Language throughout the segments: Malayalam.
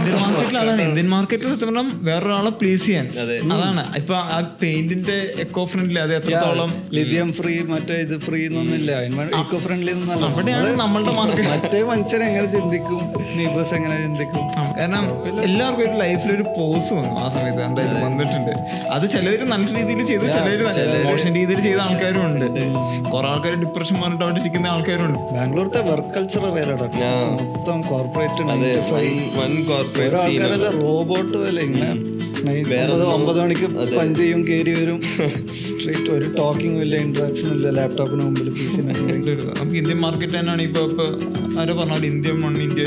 ഇന്ത്യൻ മാർക്കറ്റിൽ സത്യം പറഞ്ഞാൽ വേറൊരാളെ പ്ലീസ് ചെയ്യാൻ, അതാണ് ഇപ്പൊ ആ പെയിന്റിന്റെ എക്കോ ഫ്രണ്ട്ലി അത് എത്രത്തോളം ലിഥിയം ഫ്രീ മറ്റേ ഇത് ഫ്രീ എന്നൊന്നുമില്ല, ഇക്കോ ഫ്രണ്ട്ലി അവിടെയാണ് നമ്മളുടെ മാർക്കറ്റ്. മറ്റേ മനുഷ്യർ എങ്ങനെ ചിന്തിക്കും, നെയ്ബേഴ്സ് എങ്ങനെ ചിന്തിക്കും? കാരണം എല്ലാവർക്കും ഒരു ലൈഫിൽ ഒരു പോസ് വന്നു ആ സമയത്ത്, എന്തായാലും വന്നിട്ടുണ്ട്. അത് ചിലവര് നല്ല രീതിയിൽ ചെയ്തു, ചിലവര് മോശം രീതിയിൽ ചെയ്ത ആൾക്കാരും ഉണ്ട്. കുറെ ആൾക്കാർ ഡിപ്രഷൻ പറഞ്ഞിട്ട് അവിടെ ഇരിക്കുന്ന ആൾക്കാരും ഉണ്ട്. ബാംഗ്ലൂർത്തെ വർക്ക് കൾച്ചർ മൊത്തം കോർപ്പറേറ്റ് റോബോട്ട് പോലെ ഇങ്ങനെ 9 മണിക്ക് പഞ്ച് ചെയ്യും, കയറി വരും സ്ട്രീറ്റ്. ഒരു ടോക്കിംഗ് ഇല്ല, ഇന്ററാക്ഷനും ഇല്ല, ലാപ്ടോപ്പിന് മുമ്പിൽ നമുക്ക് ഇന്ത്യൻ മാർക്കറ്റ് തന്നെയാണ് ഇപ്പൊ ആരോ പറഞ്ഞാൽ ഇന്ത്യ 1, ഇന്ത്യ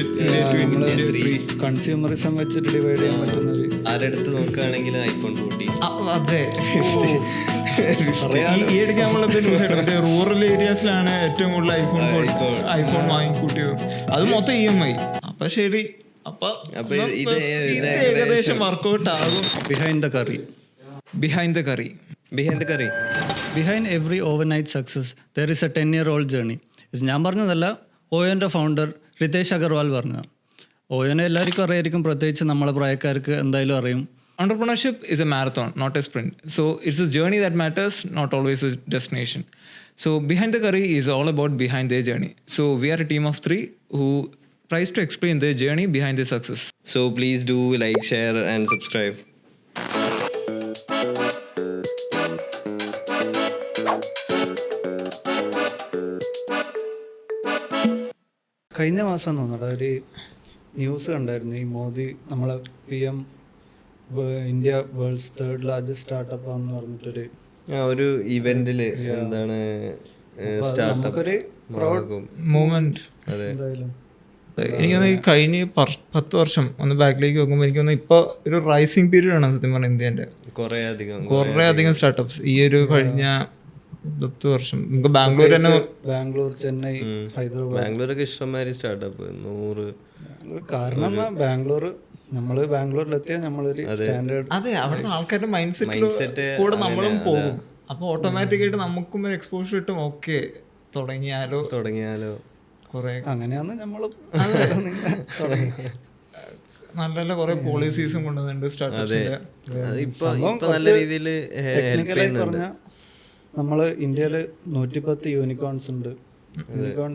2, കൺസ്യൂമറിസം വെച്ചിട്ട് ഡിവൈഡ് ചെയ്യാൻ പറ്റുന്നത്. ആരെടുത്ത് നോക്കുകയാണെങ്കിൽ ഐഫോൺ 14. അതെ, ഈ ഇടയ്ക്ക് നമ്മളെ റൂറൽ ഏരിയാസിലാണ് ഏറ്റവും കൂടുതൽ ഐഫോൺ വാങ്ങിക്കൂട്ടിയത്. അത് മൊത്തം EMI. അപ്പൊ ശരി, അപ്പൊ ഇത് ഏകദേശം വർക്ക്ഔട്ട് ആകും. Behind the curry. Behind every overnight success there is a 10-year-old journey. ഞാൻ പറഞ്ഞതല്ല, ഓയോൻ്റെ ഫൗണ്ടർ റിതേഷ് അഗർവാൾ പറഞ്ഞതാണ്. ഓയോനെ എല്ലാവർക്കും അറിയായിരിക്കും, പ്രത്യേകിച്ച് നമ്മളെ പ്രായക്കാർക്ക് എന്തായാലും അറിയും. Entrepreneurship is a marathon, not a sprint. So it's a journey that matters, not always a destination. So Behind the Curry is all about behind their journey. So we are a team of 3 who tries to explain their journey behind their success. So please do like, share and subscribe. കഴിഞ്ഞ മാസം തോന്നുന്നു ഒരു ന്യൂസ് കണ്ടായിരുന്നു, ഈ മോദി നമ്മളെ PM India world's 3rd largest startup ആണെന്ന് പറഞ്ഞിട്ടൊരു ഒരു ഇവന്റില് എന്താണ് നമുക്കൊരു പ്രൗഡ് മൂവ്മെന്റ്. എന്തായാലും എനിക്കൊന്ന് ഈ കഴിഞ്ഞ 10 വർഷം ഒന്ന് ബാക്കിലേക്ക് നോക്കുമ്പോൾ എനിക്കൊന്ന് ഇപ്പൊ ഒരു റൈസിംഗ് പീരീഡ് ആണ് സത്യം പറഞ്ഞാൽ ഇന്ത്യന്റെ. കുറെ അധികം സ്റ്റാർട്ടപ്സ് ഈ ഒരു കഴിഞ്ഞ 10 വർഷം. നമുക്ക് ബാംഗ്ലൂർ, ചെന്നൈ, ഹൈദരാബാദ്, ബാംഗ്ലൂരൊക്കെ ഇഷ്ടംമാതിരി സ്റ്റാർട്ടപ്പ് 100. കാരണം നമ്മള് ബാംഗ്ലൂരിലെത്തിയാൽ നമ്മളൊരു സ്റ്റാൻഡേർഡ്. അതെ, അവിടുത്തെ ആൾക്കാരുടെ മൈൻഡ് സെറ്റ് കൂടെ നമ്മളും പോകും. അപ്പൊ ഓട്ടോമാറ്റിക് ആയിട്ട് നമുക്കും ഒരു എക്സ്പോഷർ കിട്ടും. ഓക്കെ, തുടങ്ങിയാലോ കുറെ അങ്ങനെയാണ് നമ്മളും തുടങ്ങി. നല്ല നല്ല കുറെ പോളിസീസും കൊണ്ടുവന്നിട്ടുണ്ട് സ്റ്റാർട്ടപ്സിന്റെ. ടെക്നിക്കലായി പറഞ്ഞാൽ നമ്മള് ഇന്ത്യയില് 110 യൂണിക്കോൺസ് ഉണ്ട്. 1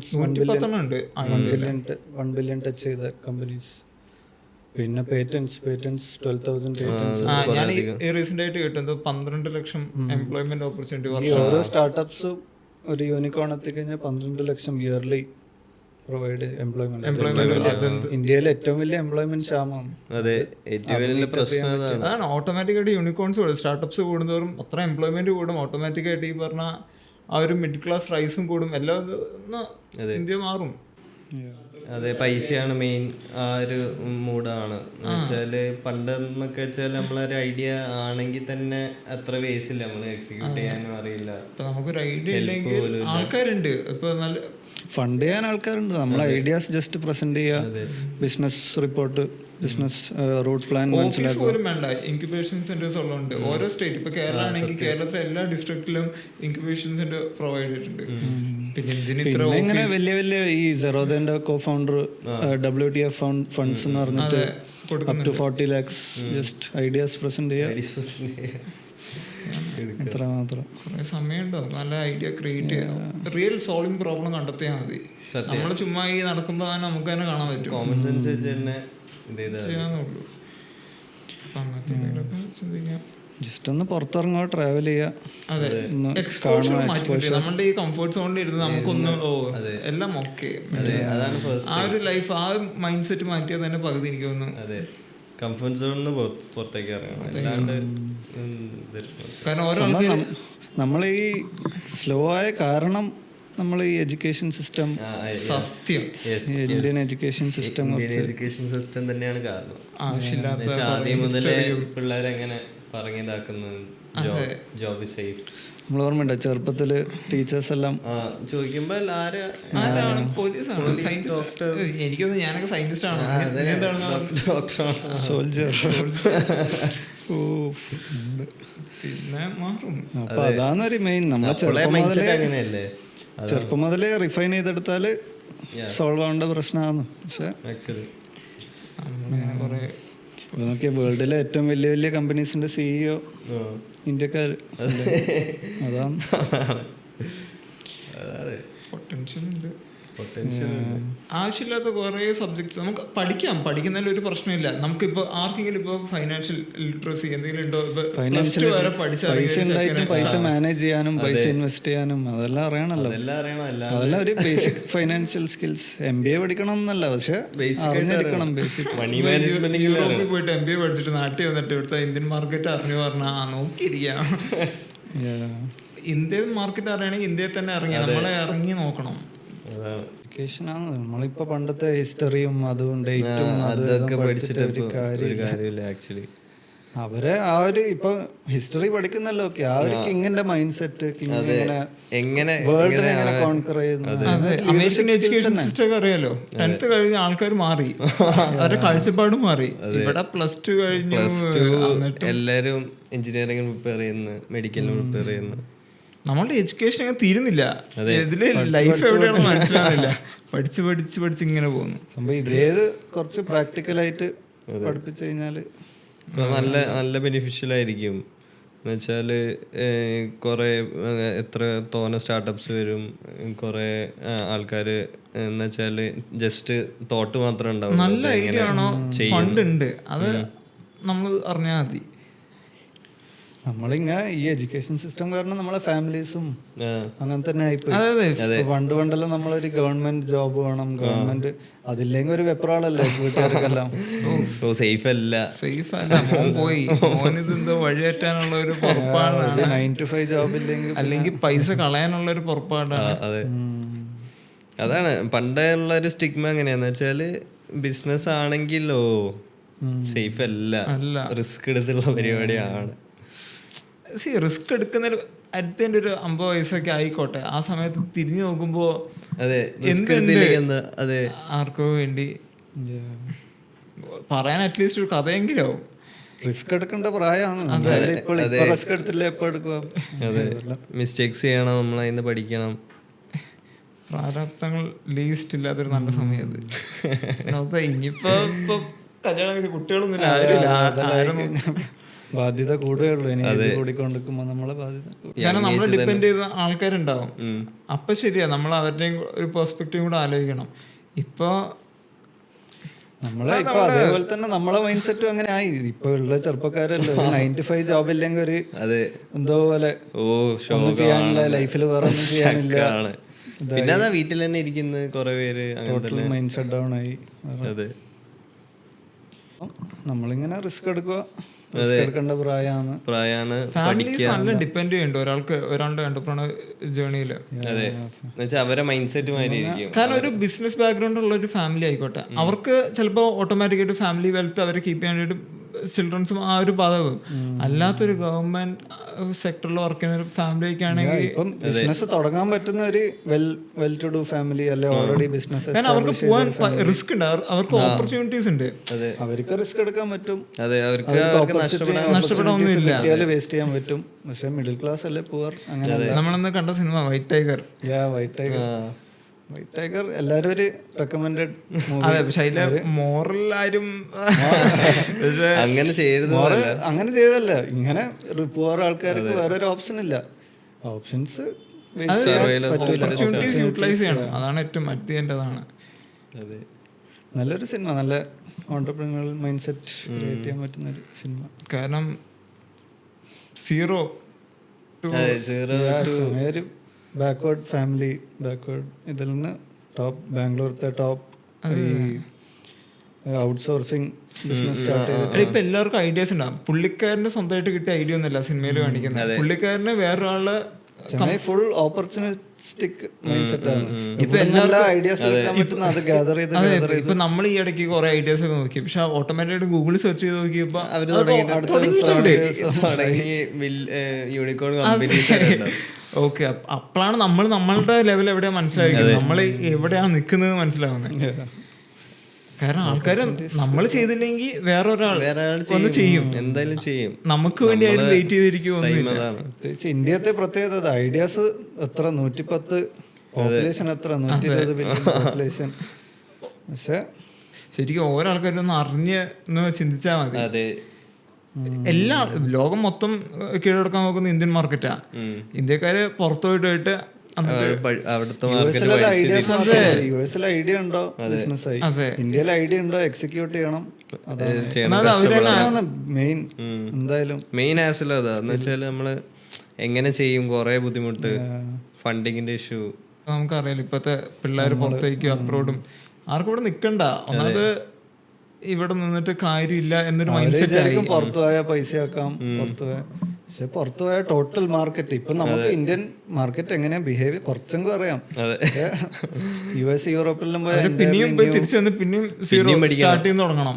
ബില്യൺ ടച്ച് ചെയ്ത കമ്പനീസ്. പിന്നെ പേറ്റൻസ് 12,000 പേറ്റൻസ്. ഞാൻ ഈ റീസെന്റ് ആയിട്ട് കേട്ടത് 12 ലക്ഷം എംപ്ലോയ്മെന്റ് ഓപ്പർച്യൂണിറ്റി. ഓരോ സ്റ്റാർട്ടപ്സും ഒരു യൂണിക്കോൺ എത്തിക്കഴിഞ്ഞാൽ 12 ലക്ഷം ഇയർലി പ്രൊവൈഡ് എംപ്ലോയ്മെന്റ്. ഇന്ത്യയിലെ ഏറ്റവും വലിയ എംപ്ലോയ്മെന്റ് ക്ഷാമമാണ്. അതാണ് ഓട്ടോമാറ്റിക് ആയിട്ട് യൂണിക്കോൺസ് സ്റ്റാർട്ടപ്സ് കൂടുന്നതോറും അത്ര എംപ്ലോയ്മെന്റ് കൂടും. ഓട്ടോമാറ്റിക് ആയിട്ട് ഈ പറഞ്ഞ ആ ഒരു മിഡിൽ ക്ലാസ് റൈസും കൂടും. എല്ലാം ഇന്ത്യ മാറും. അതെ, പൈസയാണ് മെയിൻ. ആ ഒരു മൂഡാണ് വെച്ചാല് പണ്ടെന്നൊക്കെ വെച്ചാൽ നമ്മളൊരു ഐഡിയ ആണെങ്കിൽ തന്നെ അത്ര വേസില്ല, നമ്മള് എക്സിക്യൂട്ട് ചെയ്യാനും അറിയില്ല. നമുക്കൊരു ഐഡിയ ഇല്ലെങ്കിൽ ആൾക്കാരുണ്ട്, ഇപ്പൊ നല്ല ഫണ്ട് ചെയ്യാൻ ആൾക്കാരുണ്ട്. നമ്മളെ ഐഡിയാസ് ജസ്റ്റ് പ്രസന്റ് ചെയ്യുക, business report, business root plan മനസ്സിലാക്കുക. വേണ്ട ഇൻക്യുബേഷൻ സെന്റേഴ്സ് ഉള്ളതുകൊണ്ട് ഓരോ സ്റ്റേറ്റ്, ഇപ്പൊ കേരള ആണെങ്കിൽ കേരളത്തിലെ എല്ലാ ഡിസ്ട്രിക്റ്റിലും ഇൻക്യുബേഷൻ സെന്റർ പ്രൊവൈഡ് ചെയ്തിട്ടുണ്ട്. പിന്നെ ഇങ്ങനെ വലിയ വലിയ ഈ സെറോദന്റെ കോ ഫൗണ്ടർ WTF ഫണ്ട്സ് എന്ന് പറഞ്ഞിട്ട് up to 40 lakhs just ideas present ചെയ്യുക. എത്ര മാത്രം കുറെ സമയമുണ്ടോ നല്ല ഐഡിയ ക്രിയേറ്റ് ചെയ്യുക. റിയൽ സോൾവിങ് പ്രോബ്ലം കണ്ടെത്തിയാൽ മതി. നമ്മൾ ചുമ്മാ ഈ നടക്കുമ്പോ തന്നെ നമുക്ക് തന്നെ കാണാൻ പറ്റും. കോമൺ സെൻസ് വെച്ച് തന്നെ ചെയ്യാന്നുള്ളൂ. അങ്ങനത്തെ ചിന്തിക്കാം. ജസ്റ്റ് ഒന്ന് പുറത്തിറങ്ങുക, ട്രാവൽ ചെയ്യുക. അതെ, നമ്മുടെ ഈ കംഫർട്ട് സോണിൽ ഇരുന്ന് നമുക്കൊന്ന് എല്ലാം ഓക്കെ, ആ ഒരു ലൈഫ്, ആ മൈൻഡ് സെറ്റ് മാറ്റിയാൽ തന്നെ പകുതി എനിക്ക് തോന്നുന്നു. കംഫർട്ട് സോണിന് പുറത്തേക്ക് ഇറങ്ങണം. കാരണം ഓരോ ആൾക്കാർ നമ്മൾ ഈ സ്ലോ ആയ കാരണം നമ്മൾ ഈ എഡ്യൂക്കേഷൻ സിസ്റ്റം, സത്യം ഇന്ത്യൻ എഡ്യൂക്കേഷൻ സിസ്റ്റം തന്നെയാണ് കാരണം. ആദ്യം മുതലേ പിള്ളേരെങ്ങനെ പറഞ്ഞിതാക്കുന്നത് ജോബ് സേഫ്. നമ്മൾ ഓർമ്മയുണ്ട് ചെറുപ്പത്തില് ടീച്ചേഴ്സ് എല്ലാം ചോദിക്കുമ്പോ എനിക്കൊന്നും ഞാനൊക്കെ സയന്റിസ്റ്റ് ആണ്, സോൾജർ. പിന്നെ മാറും. അപ്പൊ അതാണൊരു മെയിൻ. നമ്മളെ ചെറുപ്പം മുതലേ റിഫൈൻ ചെയ്തെടുത്താല് സോൾവ് ആവേണ്ട പ്രശ്നമാണ്. പക്ഷെ കുറെ നോക്കിയ വേൾഡിലെ ഏറ്റവും വലിയ വലിയ കമ്പനീസിന്റെ CEO ഇന്ത്യക്കാർ. അതാണ് പൊട്ടൻഷ്യൽ ഉണ്ട്. ആവശ്യമില്ലാത്ത കുറേ സബ്ജക്ട്സ് നമുക്ക് പഠിക്കുന്നതിൽ ഒരു പ്രശ്നമില്ല. നമുക്കിപ്പോൾ ആർക്കെങ്കിലും ഇപ്പോൾ ഫൈനാൻഷ്യൽ ലിറ്ററസി എന്തെങ്കിലും ഉണ്ടോ? ഫൈനാൻഷ്യൽ പൈസ ഉണ്ടായിട്ടും പൈസ മാനേജ് ചെയ്യാനും പൈസ ഇൻവെസ്റ്റ് ചെയ്യാനും അതെല്ലാം അറിയണല്ലോ. അതെല്ലാം ഒരു ബേസിക് ഫൈനാൻഷ്യൽ സ്കിൽസ്. MBA പഠിക്കണം എന്നല്ല, പക്ഷെ അറിഞ്ഞിരിക്കണം ബേസിക്. യൂറോപ്പിൽ പോയിട്ട് MBA പഠിച്ചിട്ട് നാട്ടിൽ വന്നിട്ട് ഇവിടുത്തെ ഇന്ത്യൻ മാർക്കറ്റ് അറിഞ്ഞു പറഞ്ഞാൽ നോക്കിയിരിക്കാം. ഇന്ത്യൻ മാർക്കറ്റ് അറിയണമെങ്കിൽ ഇന്ത്യയിൽ തന്നെ നമ്മളെ ഇറങ്ങി നോക്കണം. എഡ്യൂക്കേഷനാണ്. നമ്മളിപ്പോ പണ്ടത്തെ ഹിസ്റ്ററിയും അതും ഡേറ്റും അതൊക്കെ പഠിച്ചിട്ട് ഒരു കാര്യമില്ല ആക്ച്വലി. അവരെ ആ ഒരു ഇപ്പൊ ഹിസ്റ്ററി പഠിക്കുന്നല്ലോ, ഓക്കെ, ആ ഒരു കിങ്ങിന്റെ മൈൻഡ് സെറ്റ്, എങ്ങനെ വേൾഡിനെ എങ്ങനെ കോൺകർ ചെയ്യുന്നു. അമേരിക്കൻ എഡ്യൂക്കേഷൻ സിസ്റ്റം അറിയാലോ. 10th കഴിഞ്ഞ ആൾക്കാർ മാറി, അവരുടെ കാഴ്ചപ്പാടും മാറി. ഇവിടെ +2 കഴിഞ്ഞു എല്ലാരും എഞ്ചിനീയറിംഗ് പ്രിപ്പയർ ചെയ്യുന്നു, മെഡിക്കലിന് പ്രിപ്പയർ ചെയ്യുന്നു. നമ്മളുടെ എഡ്യൂക്കേഷൻ അങ്ങനെ തീരുന്നില്ല. ഇതില് ലൈഫ് എവിടെയാണെന്ന് മനസ്സിലാവുന്നില്ല. പഠിച്ച് ഇങ്ങനെ പോകുന്നു. സംഭവം ഇതേത് കുറച്ച് പ്രാക്ടിക്കലായിട്ട് പഠിപ്പിച്ചു കഴിഞ്ഞാല് നല്ല ബെനിഫിഷ്യൽ ആയിരിക്കും. എന്ന് വെച്ചാൽ കുറേ എത്ര തോന്നെ സ്റ്റാർട്ടപ്സ് വരും, കുറേ ആൾക്കാർ എന്ന് വെച്ചാൽ ജസ്റ്റ് തോട്ട് മാത്രമേ ഉണ്ടാവും. നല്ല ഐഡിയ ആണോ, ഫണ്ട് ഉണ്ട്, അത് നമ്മൾ അറിഞ്ഞാൽ മതി. നമ്മളിങ്ങനെ ഈ എഡ്യൂക്കേഷൻ സിസ്റ്റം കാരണം നമ്മളെ ഫാമിലീസും അങ്ങനെ തന്നെ ആയിപ്പോയി. പണ്ടെല്ലാം നമ്മളൊരു ഗവൺമെന്റ് ജോബ് വേണം, ഗവൺമെന്റ് അതില്ലെങ്കിൽ ഒരു വെപ്രാളല്ലേ വീട്ടുകാർക്കെല്ലാം. സേഫ് അല്ല പോയി വഴിയേറ്റാനുള്ള ഒരു പുറപ്പാടാണ്. 9 to 5 ജോബ് ഇല്ലെങ്കിൽ അല്ലെങ്കിൽ പൈസ കളയാനുള്ള ഒരു പുറപ്പാടാണ്. അതെ, അതാണ് പണ്ടുള്ള ഒരു സ്റ്റിഗ്മ. എങ്ങനെയാന്ന് വെച്ചാല് ബിസിനസ് ആണെങ്കിലോ സേഫ് അല്ല, റിസ്ക് എടുത്തുള്ള പരിപാടിയാണ്. റിസ്ക് എടുക്കുന്ന അടുത്തതിൻ്റെ ഒരു 50 വയസ്സൊക്കെ ആയിക്കോട്ടെ, ആ സമയത്ത് തിരിഞ്ഞു നോക്കുമ്പോ ആർക്കോ വേണ്ടി പറയാൻ അറ്റ്ലീസ്റ്റ് ഒരു കഥയെങ്കിലോ. റിസ്ക് എടുക്കേണ്ട പ്രായമാണ്. റിസ്ക് എടുത്തില്ല എപ്പോ എടുക്കുക. മിസ്റ്റേക്സ് ചെയ്യണം, നമ്മൾ അതിന് പഠിക്കണം. പ്രാരാബ്ദങ്ങൾ ലീസ്റ്റ് ഇല്ലാത്തൊരു നല്ല സമയത്ത്. ഇനിയിപ്പോ കല്യാണം കുട്ടികളൊന്നും ബാധ്യത കൂടുകയുള്ളൂ. കൂടിക്കൊണ്ടിരിക്കുമ്പോ നമ്മളെ ബാധ്യത, കാരണം നമ്മളെ ഡിപ്പെൻഡ് ചെയ്ത ആൾക്കാരുണ്ടാവും. അപ്പൊ ശരിയാ, നമ്മൾ അവരുടെയും ഒരു പെർസ്പെക്റ്റീവ് കൂടെ ആലോചിക്കണം. ഇപ്പൊ നമ്മളെ ഇപ്പൊ അതേപോലെ തന്നെ നമ്മളെ മൈൻഡ് സെറ്റും അങ്ങനെ ആയി. ഇപ്പൊ ഉള്ള ചെറുപ്പക്കാരല്ലോ 9 to 5 ജോബ് ഇല്ലെങ്കിൽ ഒരു എന്തോ പോലെ ഒന്നും ചെയ്യാനില്ല, ലൈഫിൽ വേറെ ഒന്നും ചെയ്യാനില്ല. പിന്നെ അതാ വീട്ടിൽ തന്നെ ഇരിക്കുന്ന കുറെ പേര് മൈൻഡ് സെറ്റ് ഡൗൺ ആയി. നമ്മളിങ്ങനെ റിസ്ക് എടുക്കുക, ഫാമിലീസ് നല്ല ഡിപ്പെൻഡ് ചെയ്യുന്നുണ്ട് ഒരാളുടെ എന്റർപ്രണർ ജേർണിയിൽ. അവരെ മൈൻഡ് സെറ്റ് മാറിയിരിക്കും. കാരണം ഒരു ബിസിനസ് ബാക്ക്ഗ്രൗണ്ട് ഉള്ള ഒരു ഫാമിലി ആയിക്കോട്ടെ, അവർക്ക് ചിലപ്പോൾ ഓട്ടോമാറ്റിക്കായിട്ട് ഫാമിലി വെൽത്ത് അവരെ കീപ്പ് ചെയ്യാൻ വേണ്ടി ചിൽഡ്രൻസും ആ ഒരു പദവും. അല്ലാത്തൊരു ഗവൺമെന്റ് സെക്ടറിൽ വർക്ക് ചെയ്യുന്ന ഒരു ഫാമിലിക്ക് ആണെങ്കിൽ ബിസിനസ് തുടങ്ങാൻ പറ്റുന്ന ഒരു വെൽ ടു ഡു ഫാമിലി അല്ലെ, ഓൾറെഡി ബിസിനസ്, കാരണം അവർക്ക് പോകാൻ റിസ്ക് ഉണ്ട്, അവർക്ക് ഓപ്പർച്യൂണിറ്റീസ് ഉണ്ട്, അവർക്ക് റിസ്ക് എടുക്കാൻ പറ്റും, നഷ്ടപ്പെടാനൊന്നുമില്ല, വേസ്റ്റ് ചെയ്യാൻ പറ്റും. പക്ഷെ മിഡിൽ ക്ലാസ് അല്ലേ പുവർ. അങ്ങനെ നമ്മളന്ന് കണ്ട cinema white tiger. White tiger എല്ലാരും ഒരു റെക്കമെൻഡഡ് മൂവി. അതെ, പക്ഷെ അതിലെ മോറൽ ആരും അങ്ങനെ ചെയ്തല്ല. ഇങ്ങനെ പുവർ ആൾക്കാർക്ക് വേറൊരു ഓപ്ഷൻ ഇല്ല. ഓപ്ഷൻസ് യൂട്ടിലൈസ് ചെയ്യണം, അതാണ് ഏറ്റവും അത്യാവശ്യമാണ്. നല്ലൊരു സിനിമ, നല്ല ഓൺട്രപ്രനറിയൽ മൈൻഡ് സെറ്റ് ക്രിയേറ്റ് ചെയ്യാൻ പറ്റുന്ന ഒരു സിനിമ. കാരണം 0 to ഒരു ബാക്ക്വേർഡ് ഫാമിലി, ബാക്ക്വേർഡ് ഇതിൽ നിന്ന് ടോപ്പ് ബാംഗ്ലൂരത്തെ ടോപ്പ് ഔട്ട്സോഴ്സിംഗ് ബിസിനസ് സ്റ്റാർട്ട് ചെയ്ത്. ഇപ്പൊ എല്ലാവർക്കും ഐഡിയാസ് ഉണ്ടാവും. പുള്ളിക്കാരന് സ്വന്തമായിട്ട് കിട്ടിയ ഐഡിയ ഒന്നുമല്ല സിനിമയിൽ കാണിക്കുന്നത്. പുള്ളിക്കാരന് വേറൊരാള് ഫുൾ ഓപ്പർച്യൂണിസ്റ്റിക് മൈൻഡ് സെറ്റ് ആണ്. ഇപ്പൊ എല്ലാ ഐഡിയാസ് അത് ഗ്യാദർ ചെയ്ത് ഇപ്പൊ നമ്മൾ ഈ ഇടയ്ക്ക് കുറെ ഐഡിയാസ് ഒക്കെ നോക്കി, പക്ഷെ ഓട്ടോമാറ്റിക്കായിട്ട് ഗൂഗിളിൽ സെർച്ച് ചെയ്ത് നോക്കിയപ്പോ ഓക്കെ, അപ്പോഴാണ് നമ്മൾ നമ്മളുടെ ലെവൽ എവിടെയാ മനസ്സിലാക്കുന്നത്, നമ്മൾ എവിടെയാണ് നിൽക്കുന്നത് മനസ്സിലാവുന്നത്. കാരണം ആൾക്കാർ നമ്മൾ ചെയ്തില്ലെങ്കിൽ വേറെ ഒരാൾ ചെയ്യും, എന്തായാലും ചെയ്യും. നമുക്ക് വേണ്ടി ആരും വെയിറ്റ് ചെയ്തിരിക്കുമോ. ഇന്ത്യത്തെ പ്രത്യേകത ഐഡിയാസ് എത്ര 110 പോപ്പുലേഷൻ, എത്ര 120 ബില്യൺ പോപ്പുലേഷൻ. പക്ഷെ ശരിക്കും ഓരോ ആൾക്കാരൊന്ന് അറിഞ്ഞ് എന്ന് ചിന്തിച്ചാൽ മതി. അതെ, എല്ലാ ലോകം മൊത്തം കീഴടക്കാൻ നോക്കുന്ന ഇന്ത്യൻ മാർക്കറ്റാ. ഇന്ത്യക്കാര് പുറത്തു പോയിട്ട് അവിടുത്തെ യുഎസിൽ ഐഡിയ ഉണ്ടോ ബിസിനസ് ആയി, ഇന്ത്യയിൽ ഐഡിയ ഉണ്ടോ എക്സിക്യൂട്ട് ചെയ്യണം. മെയിൻ എന്തായാലും മെയിൻ ആസിൽ അതാ എന്ന് വെച്ചാൽ നമ്മള് എങ്ങനെ ചെയ്യും, കുറെ ബുദ്ധിമുട്ട്, ഫണ്ടിങ്ങിന്റെ ഇഷ്യൂ നമുക്കറിയാലോ. ഇപ്പത്തെ പിള്ളേർ പുറത്തേക്കും അബ്രോഡും ആർക്കും ഇവിടെ നിക്കണ്ട. ഒന്നാമത് ഇവിടെ നിന്നിട്ട് കാര്യമില്ല എന്നൊരു മൈൻഡ് സെറ്റ് ആയി. പുറത്തു പോയാൽ പൈസ ആക്കാം, പുറത്തു പോയാൽ. പക്ഷെ പുറത്തു പോയ ടോട്ടൽ മാർക്കറ്റ് ഇപ്പൊ നമുക്ക് ഇന്ത്യൻ മാർക്കറ്റ് എങ്ങനെയാ ബിഹേവ് കുറച്ചെങ്കിലും അറിയാം. US യൂറോപ്പിലെല്ലാം പോയാൽ പിന്നെയും പോയി തിരിച്ചു വന്ന് പിന്നെയും സീറോ സ്റ്റാർട്ട് ചെയ്ത് തുടങ്ങണം.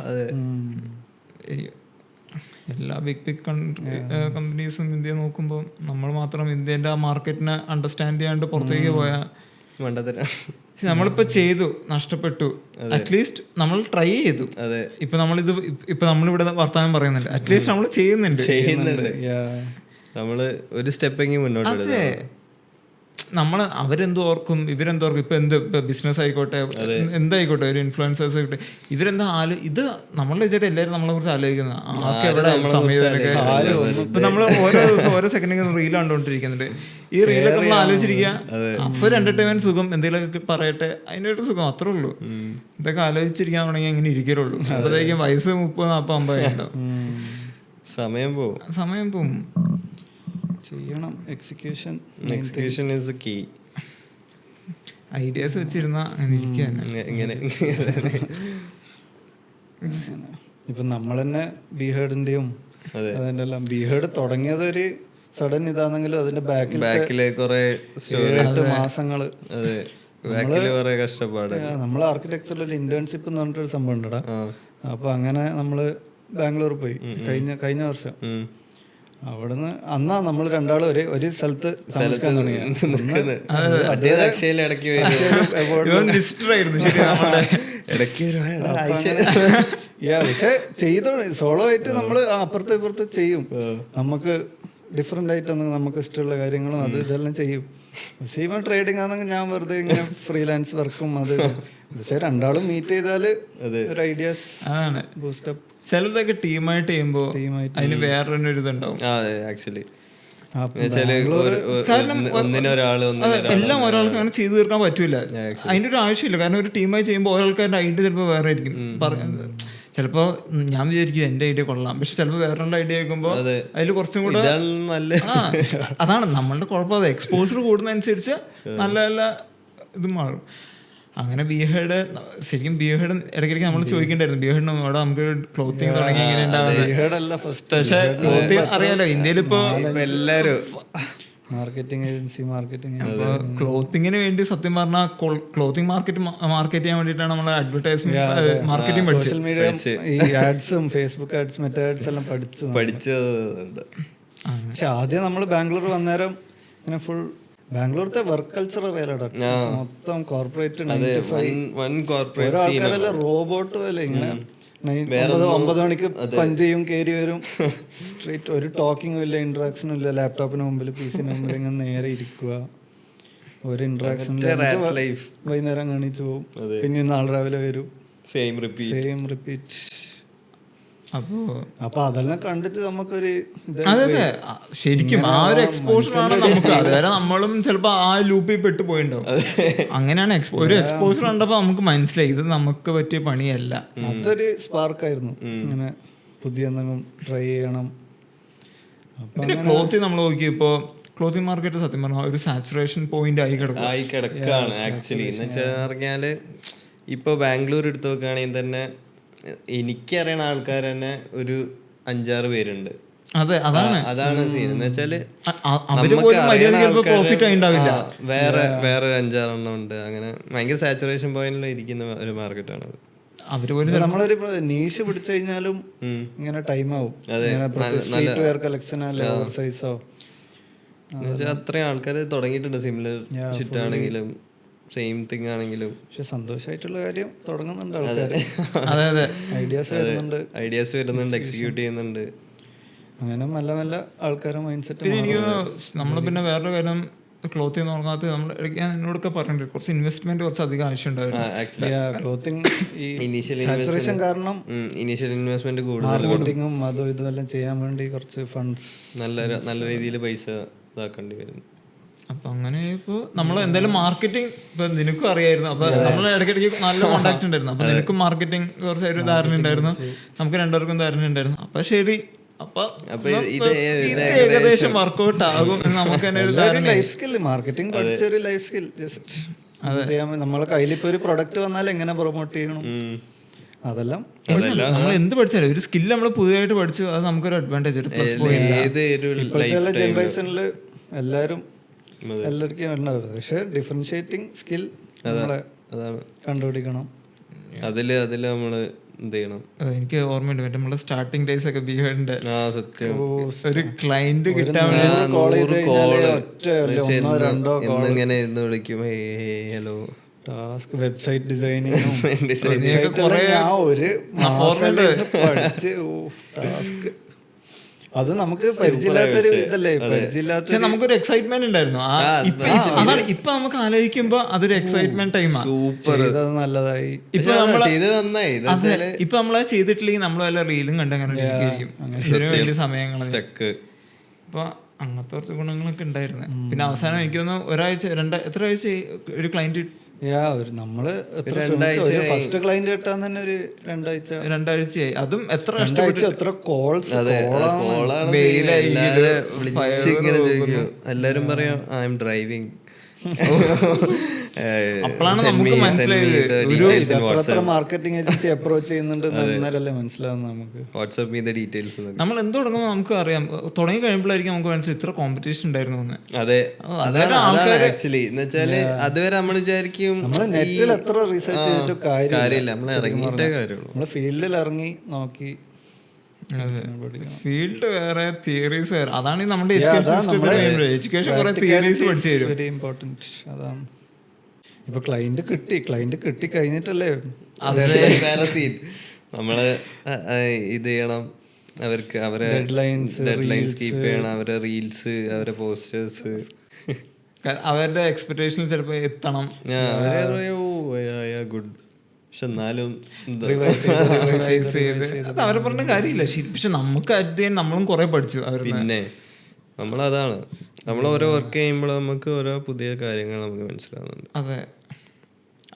എല്ലാ ബിഗ് കമ്പനീസും ഇന്ത്യ നോക്കുമ്പോൾ നമ്മൾ മാത്രം ഇന്ത്യൻ്റെ ആ മാർക്കറ്റിനെ അണ്ടർസ്റ്റാൻഡ് ചെയ്യാണ്ട് പുറത്തേക്ക് പോയാൽ നമ്മളിപ്പോ ചെയ്തു, നഷ്ടപ്പെട്ടു. അറ്റ്ലീസ്റ്റ് നമ്മൾ ട്രൈ ചെയ്തു. ഇപ്പൊ നമ്മളിവിടെ വർത്താനം പറയുന്നുണ്ട്, അറ്റ്ലീസ്റ്റ് നമ്മൾ ചെയ്യുന്നുണ്ട്. നമ്മള് ഒരു സ്റ്റെപ്പെങ്കിലും മുന്നോട്ട്. അവരെന്തോർക്കും ഇവരെന്തോർക്കും. ഇപ്പൊ ബിസിനസ് ആയിക്കോട്ടെ, എന്തായിക്കോട്ടെ, ഒരു ഇൻഫ്ലുവൻസേഴ്സ് ആയിക്കോട്ടെ, ഇവരെന്താ ഇത് നമ്മളെ വിചാരം എല്ലാവരും നമ്മളെ കുറിച്ച് ആലോചിക്കുന്നത്. ഇപ്പൊ നമ്മള് ഓരോ ദിവസം ഓരോ സെക്കൻഡിൽ റീൽ കണ്ടുകൊണ്ടിരിക്കുന്നുണ്ട്. ഈ റീലൊക്കെ നമ്മൾ ആലോചിച്ചിരിക്കുക, അപ്പൊ ഒരു എന്റർടൈൻമെന്റ് സുഖം, എന്തെങ്കിലുമൊക്കെ പറയട്ടെ, അതിനൊരു സുഖം, അത്രേ ഉള്ളൂ. ഇതൊക്കെ ആലോചിച്ചിരിക്കാൻ തുടങ്ങി അങ്ങനെ ഇരിക്കലുള്ളൂ. അപ്പോഴത്തേക്കും വയസ്സ് 30-40-50 ഉണ്ടാവും. സമയം പോവും. ചെയ്യണം. Execution is the key. Ideas വെച്ചിരുന്ന അങ്ങനെ ഇരിക്കുകയാണ്. ഇപ്പൊ നമ്മൾ തന്നെ ബിഹേഡിന്റെയും അതിന്റെ എല്ലാം ബിഹേഡ് തുടങ്ങിയത് ഒരു സഡൻ ഇതാണെങ്കിലും അതിന്റെ ബാക്കിലെ 7-8 മാസങ്ങള് കഷ്ടപ്പാട്. നമ്മള് ആർക്കിടെക്ചറിൽ ഇന്റേൺഷിപ്പ് എന്ന് പറഞ്ഞിട്ടൊരു സംഭവം ഉണ്ടടാ. അപ്പൊ അങ്ങനെ നമ്മള് ബാംഗ്ലൂർ പോയി കഴിഞ്ഞ വർഷം. അവിടുന്ന് അന്നാ നമ്മൾ രണ്ടാളും ഒരു സ്ഥലത്ത് താമസിക്കാൻ തുടങ്ങിയത്. പക്ഷെ ചെയ്തോ സോളോ ആയിട്ട് നമ്മള് അപ്പുറത്ത് ഇപ്പുറത്ത് ചെയ്യും. നമുക്ക് ഡിഫറെന്റ് ആയിട്ട് നമുക്ക് ഇഷ്ടമുള്ള കാര്യങ്ങളും അത് ഇതെല്ലാം ചെയ്യും. പക്ഷെ ഇവൻ ട്രേഡിംഗ് ആണെങ്കിൽ ഞാൻ വെറുതെ ഇങ്ങനെ ഫ്രീലാൻസ് വർക്കും അത്. പക്ഷെ രണ്ടാളും മീറ്റ് ചെയ്താല് ഒരു ഐഡിയാസ് ബൂസ്റ്റപ്പ്. ചിലതൊക്കെ ടീമായിട്ട് ചെയ്യുമ്പോ അതിന് വേറൊരു ഇതുണ്ടാവും. എല്ലാം ഒരാൾക്ക് അങ്ങനെ ചെയ്തു തീർക്കാൻ പറ്റൂല. അതിന്റെ ഒരു ആവശ്യമില്ല. കാരണം ഒരു ടീമായി ചെയ്യുമ്പോൾ ഒരാൾക്കാരുടെ ഐഡിയ ചിലപ്പോൾ വേറെ ആയിരിക്കും. ചിലപ്പോ ഞാൻ വിചാരിക്കും എന്റെ ഐഡിയ കൊള്ളാം, പക്ഷെ ചിലപ്പോ വേറൊരു ഐഡിയ കേൾക്കുമ്പോൾ അതിൽ കുറച്ചും കൂടെ അതാണ് നമ്മളുടെ കുഴപ്പം. എക്സ്പോസർ കൂടുന്നതനുസരിച്ച് നല്ല നല്ല ഇത് മാറും. അങ്ങനെ ബിഹേഡ് ശരിക്കും ബിഹേഡ് ഇടയ്ക്കിടയ്ക്ക് നമ്മൾ ചോദിക്കണ്ടായിരുന്നു, ബിഹേഡിന് അവിടെ നമുക്ക് ക്ലോത്തിങ് തുടങ്ങി ഇങ്ങനെ ഉണ്ടാവുന്നത്. പക്ഷെ ക്ലോത്തിങ് അറിയാലോ ഇന്ത്യയിൽ ഇപ്പൊ എല്ലാരും മാർക്കറ്റിംഗ് ഏജൻസി ക്ലോത്തിങ്ങിന് വേണ്ടി സത്യം പറഞ്ഞാൽ ക്ലോത്തിങ് മാർക്കറ്റ് ചെയ്യാൻ വേണ്ടിയിട്ടാണ് നമ്മൾ അഡ്വർടൈസ്മെന്റ് മാർക്കറ്റിംഗ് സോഷ്യൽ മീഡിയ ഈ ആഡ്സും ഫേസ്ബുക്ക് ആഡ്സ് മറ്റേ ആഡ്സ് എല്ലാം പഠിച്ചത്. പക്ഷെ ആദ്യം നമ്മൾ ബാംഗ്ലൂർ വന്നേരം ഇങ്ങനെ ഫുൾ ബാംഗ്ലൂർത്തെ വർക്ക് കൾച്ചർ മൊത്തം കോർപ്പറേറ്റ് ആൾക്കാരെല്ലാം റോബോട്ട് പോലെ ഇങ്ങനെ 9 മണിക്ക് പഞ്ച് ചെയ്യും, കയറി വരും സ്ട്രേറ്റ്. ഒരു ടോക്കിങ്ങും ഇല്ല, ഇന്ററാക്ഷനും ഇല്ല. ലാപ്ടോപ്പിന് മുമ്പിൽ PC മുമ്പിൽ ഇങ്ങനെ നേരെ ഇരിക്കുക. ഒരു ഇന്ററാക്ഷൻ വൈകുന്നേരം കാണിച്ചു പോകും, പിന്നെ നാളെ രാവിലെ വരും, സെയിം റിപ്പീറ്റ്. അപ്പൊ അതെല്ലാം കണ്ടിട്ട് നമുക്കൊരു അതെ ശരിക്കും ആ ഒരു എക്സ്പോഷർ ആണ് നമുക്ക്. അതുവരെ നമ്മളും ചിലപ്പോ ആ ലൂപ്പിൽ പെട്ട് പോയിണ്ടാവും. അങ്ങനെയാണ് ഒരു എക്സ്പോഷർ കണ്ടപ്പോ നമുക്ക് മനസ്സിലായി ഇത് നമുക്ക് പറ്റിയ പണിയല്ല. അതൊരു സ്പാർക്കായിരുന്നു. ഇങ്ങനെ പുതിയ എന്തെങ്കിലും ട്രൈ ചെയ്യണം. പിന്നെ ക്ലോത്തിങ് നമ്മൾ നോക്കിയപ്പോ ക്ലോത്തിങ് മാർക്കറ്റ് സത്യം പറഞ്ഞാൽ ഒരു സാച്ചുറേഷൻ പോയിന്റ് ആയി കിടക്കുകയാണ് ആക്ച്വലി. എന്ന് വെച്ചാല് ഇപ്പൊ ബാംഗ്ലൂർ എടുത്ത് നോക്കുകയാണെങ്കിൽ തന്നെ എനിക്കറിയണ ആൾക്കാർ തന്നെ ഒരു 5-6 പേരുണ്ട്. അതാണ് സീൻ. എന്ന് വെച്ചാല് വേറെ 5-6 എണ്ണം ഉണ്ട്. അങ്ങനെ ഭയങ്കര സാച്ചുറേഷൻ പോയിന്റിൽ ഇരിക്കുന്ന ഒരു മാർക്കറ്റാണ് നമ്മളൊരു നീഷ് പിടിച്ചു കഴിഞ്ഞാലും ഇങ്ങനെ ടൈം ആവും. സൈസോ അത്രയും ആൾക്കാർ തുടങ്ങിയിട്ടുണ്ട്. സിമിലർ ഷിറ്റ് ആണെങ്കിലും സെയിം തിങ് ആണെങ്കിലും. പക്ഷെ സന്തോഷമായിട്ടുള്ള കാര്യം തുടങ്ങുന്നുണ്ട് ആൾക്കാർ. ഐഡിയാസ് വരുന്നുണ്ട്, എക്സിക്യൂട്ട് ചെയ്യുന്നുണ്ട്. അങ്ങനെ നല്ല നല്ല ആൾക്കാരെ മൈൻഡ് സെറ്റ്. നമ്മൾ പിന്നെ വേറൊരു കാര്യം ക്ലോത്ത് തുടങ്ങാത്ത നമ്മൾ ഞാൻ എന്നോടൊക്കെ പറഞ്ഞിട്ടുണ്ട് കുറച്ച് ഇൻവെസ്റ്റ്മെന്റ് കുറച്ച് അധികം ആവശ്യമുണ്ടായിരുന്നു. ക്ലോത്തിങ് സാച്ചുറേഷൻ കാരണം ഇനീഷ്യൽ ഇൻവെസ്റ്റ്മെന്റ് കൂടുതൽ, മാർക്കറ്റിങ്ങും അതും ഇതും എല്ലാം ചെയ്യാൻ വേണ്ടി കുറച്ച് ഫണ്ട്സ് നല്ല രീതിയിൽ പൈസ ഇതാക്കേണ്ടി വരും. അപ്പൊ അങ്ങനെ ഇപ്പൊ നമ്മൾ എന്തായാലും മാർക്കറ്റിംഗ് ഇപ്പൊ നിനക്കും അറിയായിരുന്നു. അപ്പൊ നമ്മൾ ഇടയ്ക്കിടയ്ക്ക് നല്ല കോണ്ടാക്ട് ഉണ്ടായിരുന്നു. അപ്പൊ നിനക്കും മാർക്കറ്റിംഗ് കുറച്ച് ഒരു ധാരണ ഉണ്ടായിരുന്നു, നമുക്ക് രണ്ടുപേർക്കും ധാരണ ഉണ്ടായിരുന്നു. അപ്പൊ ശരി, അപ്പൊ ഇത് ഏകദേശം വർക്ക്ഔട്ട് ആകും എന്ന് നമുക്ക് തന്നെ ഒരു ധാരണ. ലൈഫ് സ്കിൽ, മാർക്കറ്റിംഗ് പഠിച്ചൊരു ലൈഫ് സ്കിൽ ജസ്റ്റ് ചെയ്യാൻ. നമ്മളെ കയ്യിൽ ഇപ്പൊ ഒരു പ്രൊഡക്റ്റ് വന്നാൽ എങ്ങനെ പ്രൊമോട്ട് ചെയ്യണം, അതെല്ലാം നമ്മൾ എന്ത് പഠിച്ചാലും ഒരു സ്കില്ല് നമ്മൾ പുതിയതായിട്ട് പഠിച്ചു, അത് നമുക്കൊരു അഡ്വാൻറ്റേജ്, ഒരു പ്ലസ് പോയിന്റ്. ഇപ്പോഴത്തെ ജനറേഷനിൽ എല്ലാവർക്കും ഉണ്ടാവും. പക്ഷെ ഡിഫറൻഷിയേറ്റിംഗ് സ്കിൽ നമ്മളെ കണ്ടുപിടിക്കണം. അതില് നമ്മള് എന്ത് ചെയ്യണം? എനിക്ക് ഓർമ്മയുണ്ട് മറ്റേ നമ്മളെ സ്റ്റാർട്ടിങ് ഡേയ്സ് ഒക്കെ ബിഹേഡിന്റെ ഒരു ക്ലയന്റ് കിട്ടാൻ ഇങ്ങനെ ഇരുന്ന് വിളിക്കും, ഹലോ ടാസ്ക് വെബ്സൈറ്റ് ഡിസൈനിങ്ങും ടാസ്ക് അത് നമുക്ക് പരിചയമില്ലാത്തൊരു ഇതല്ലേ, പരിചയമില്ലാത്ത നമുക്കൊരു എക്സൈറ്റ്മെന്റ് ഉണ്ടായിരുന്നു. അതാണ് ഇപ്പൊ നമുക്ക് ആലോചിക്കുമ്പോ അതൊരു എക്സൈറ്റ്മെന്റ് ടൈമാണ്. സൂപ്പർ, നല്ലതായി. ഇപ്പൊ നമ്മളത് ചെയ്തിട്ടില്ലെങ്കിൽ നമ്മൾ വല്ല റീലും കണ്ടങ്ങനെ ഇതിനു വേണ്ടി സമയങ്ങൾ. അപ്പൊ അങ്ങനത്തെ കുറച്ച് ഗുണങ്ങളൊക്കെ ഉണ്ടായിരുന്നു. പിന്നെ അവസാനം എനിക്ക് തോന്നുന്നു ഒരാഴ്ച എത്ര ആഴ്ച ഒരു ക്ലയന്റ് നമ്മള് ഫസ്റ്റ് ക്ലയന്റ് കിട്ടാൻ തന്നെ ഒരു രണ്ടാഴ്ചയായി. അതും എത്ര കോൾസ്, എല്ലാരും പറയാം ഐ എം ഡ്രൈവിംഗ്. അപ്പോഴാണ് നമുക്ക് മനസ്സിലായത് മാർക്കറ്റിംഗ് ഏജൻസി അപ്രോച്ച് ചെയ്യുന്നുണ്ട് എന്നല്ലേ മനസ്സിലാവുന്നത് നമുക്ക്. വാട്സ്ആപ്പ് ചെയ്ത ഡീറ്റെയിൽസ് നമ്മൾ എന്ത് തുടങ്ങുമ്പോൾ നമുക്ക് അറിയാം, തുടങ്ങി കഴിയുമ്പോഴായിരിക്കും നമുക്ക് മനസ്സിലായി ഇത്ര കോമ്പറ്റീഷൻ ഉണ്ടായിരുന്നു എന്ന്. അതെ, ആക്ച്വലി എന്ന് വെച്ചാല് അതുവരെ നമ്മൾ വിചാരിക്കും നെറ്റിൽ എത്ര റിസർച്ച് ചെയ്തിട്ട് കാര്യമില്ല, നമ്മൾ ഇറങ്ങിയിട്ടേ കാര്യമുള്ളൂ. നമ്മള് ഫീൽഡിൽ ഇറങ്ങി നോക്കി. ഫീൽഡ് വേറെ, തിയറീസ് വേറെ. അതാണ് നമ്മുടെ എഡ്യൂക്കേഷൻ കുറെ തിയറീസ് പഠിച്ചു തരും. വെരി ഇമ്പോർട്ടന്റ് അതാണ്. ഇപ്പൊ ക്ലയന്റ് കിട്ടി കഴിഞ്ഞിട്ടല്ലേ വേറെ സീൻ. നമ്മള് ഇത് ചെയ്യണം, അവർക്ക് അവരെ ഡെഡ്ലൈൻസ് കീപ്പ് ചെയ്യണം, അവരെ റീൽസ്, അവരെ പോസ്റ്റേഴ്സ്, അവരുടെ എക്സ്പെക്ടേഷൻ ചിലപ്പോ എത്തണം. ഗുഡ്, പക്ഷെ എന്നാലും അവരെ പറഞ്ഞ കാര്യമില്ല. പക്ഷെ നമുക്ക് അധ്യയനം നമ്മളും കുറെ പഠിച്ചു. പിന്നെ നമ്മളതാണ്, നമ്മൾ ഓരോ വർക്ക് ചെയ്യുമ്പോൾ നമുക്ക് ഓരോ പുതിയ കാര്യങ്ങൾ നമുക്ക് മനസ്സിലാവുന്നുണ്ട്. അതെ,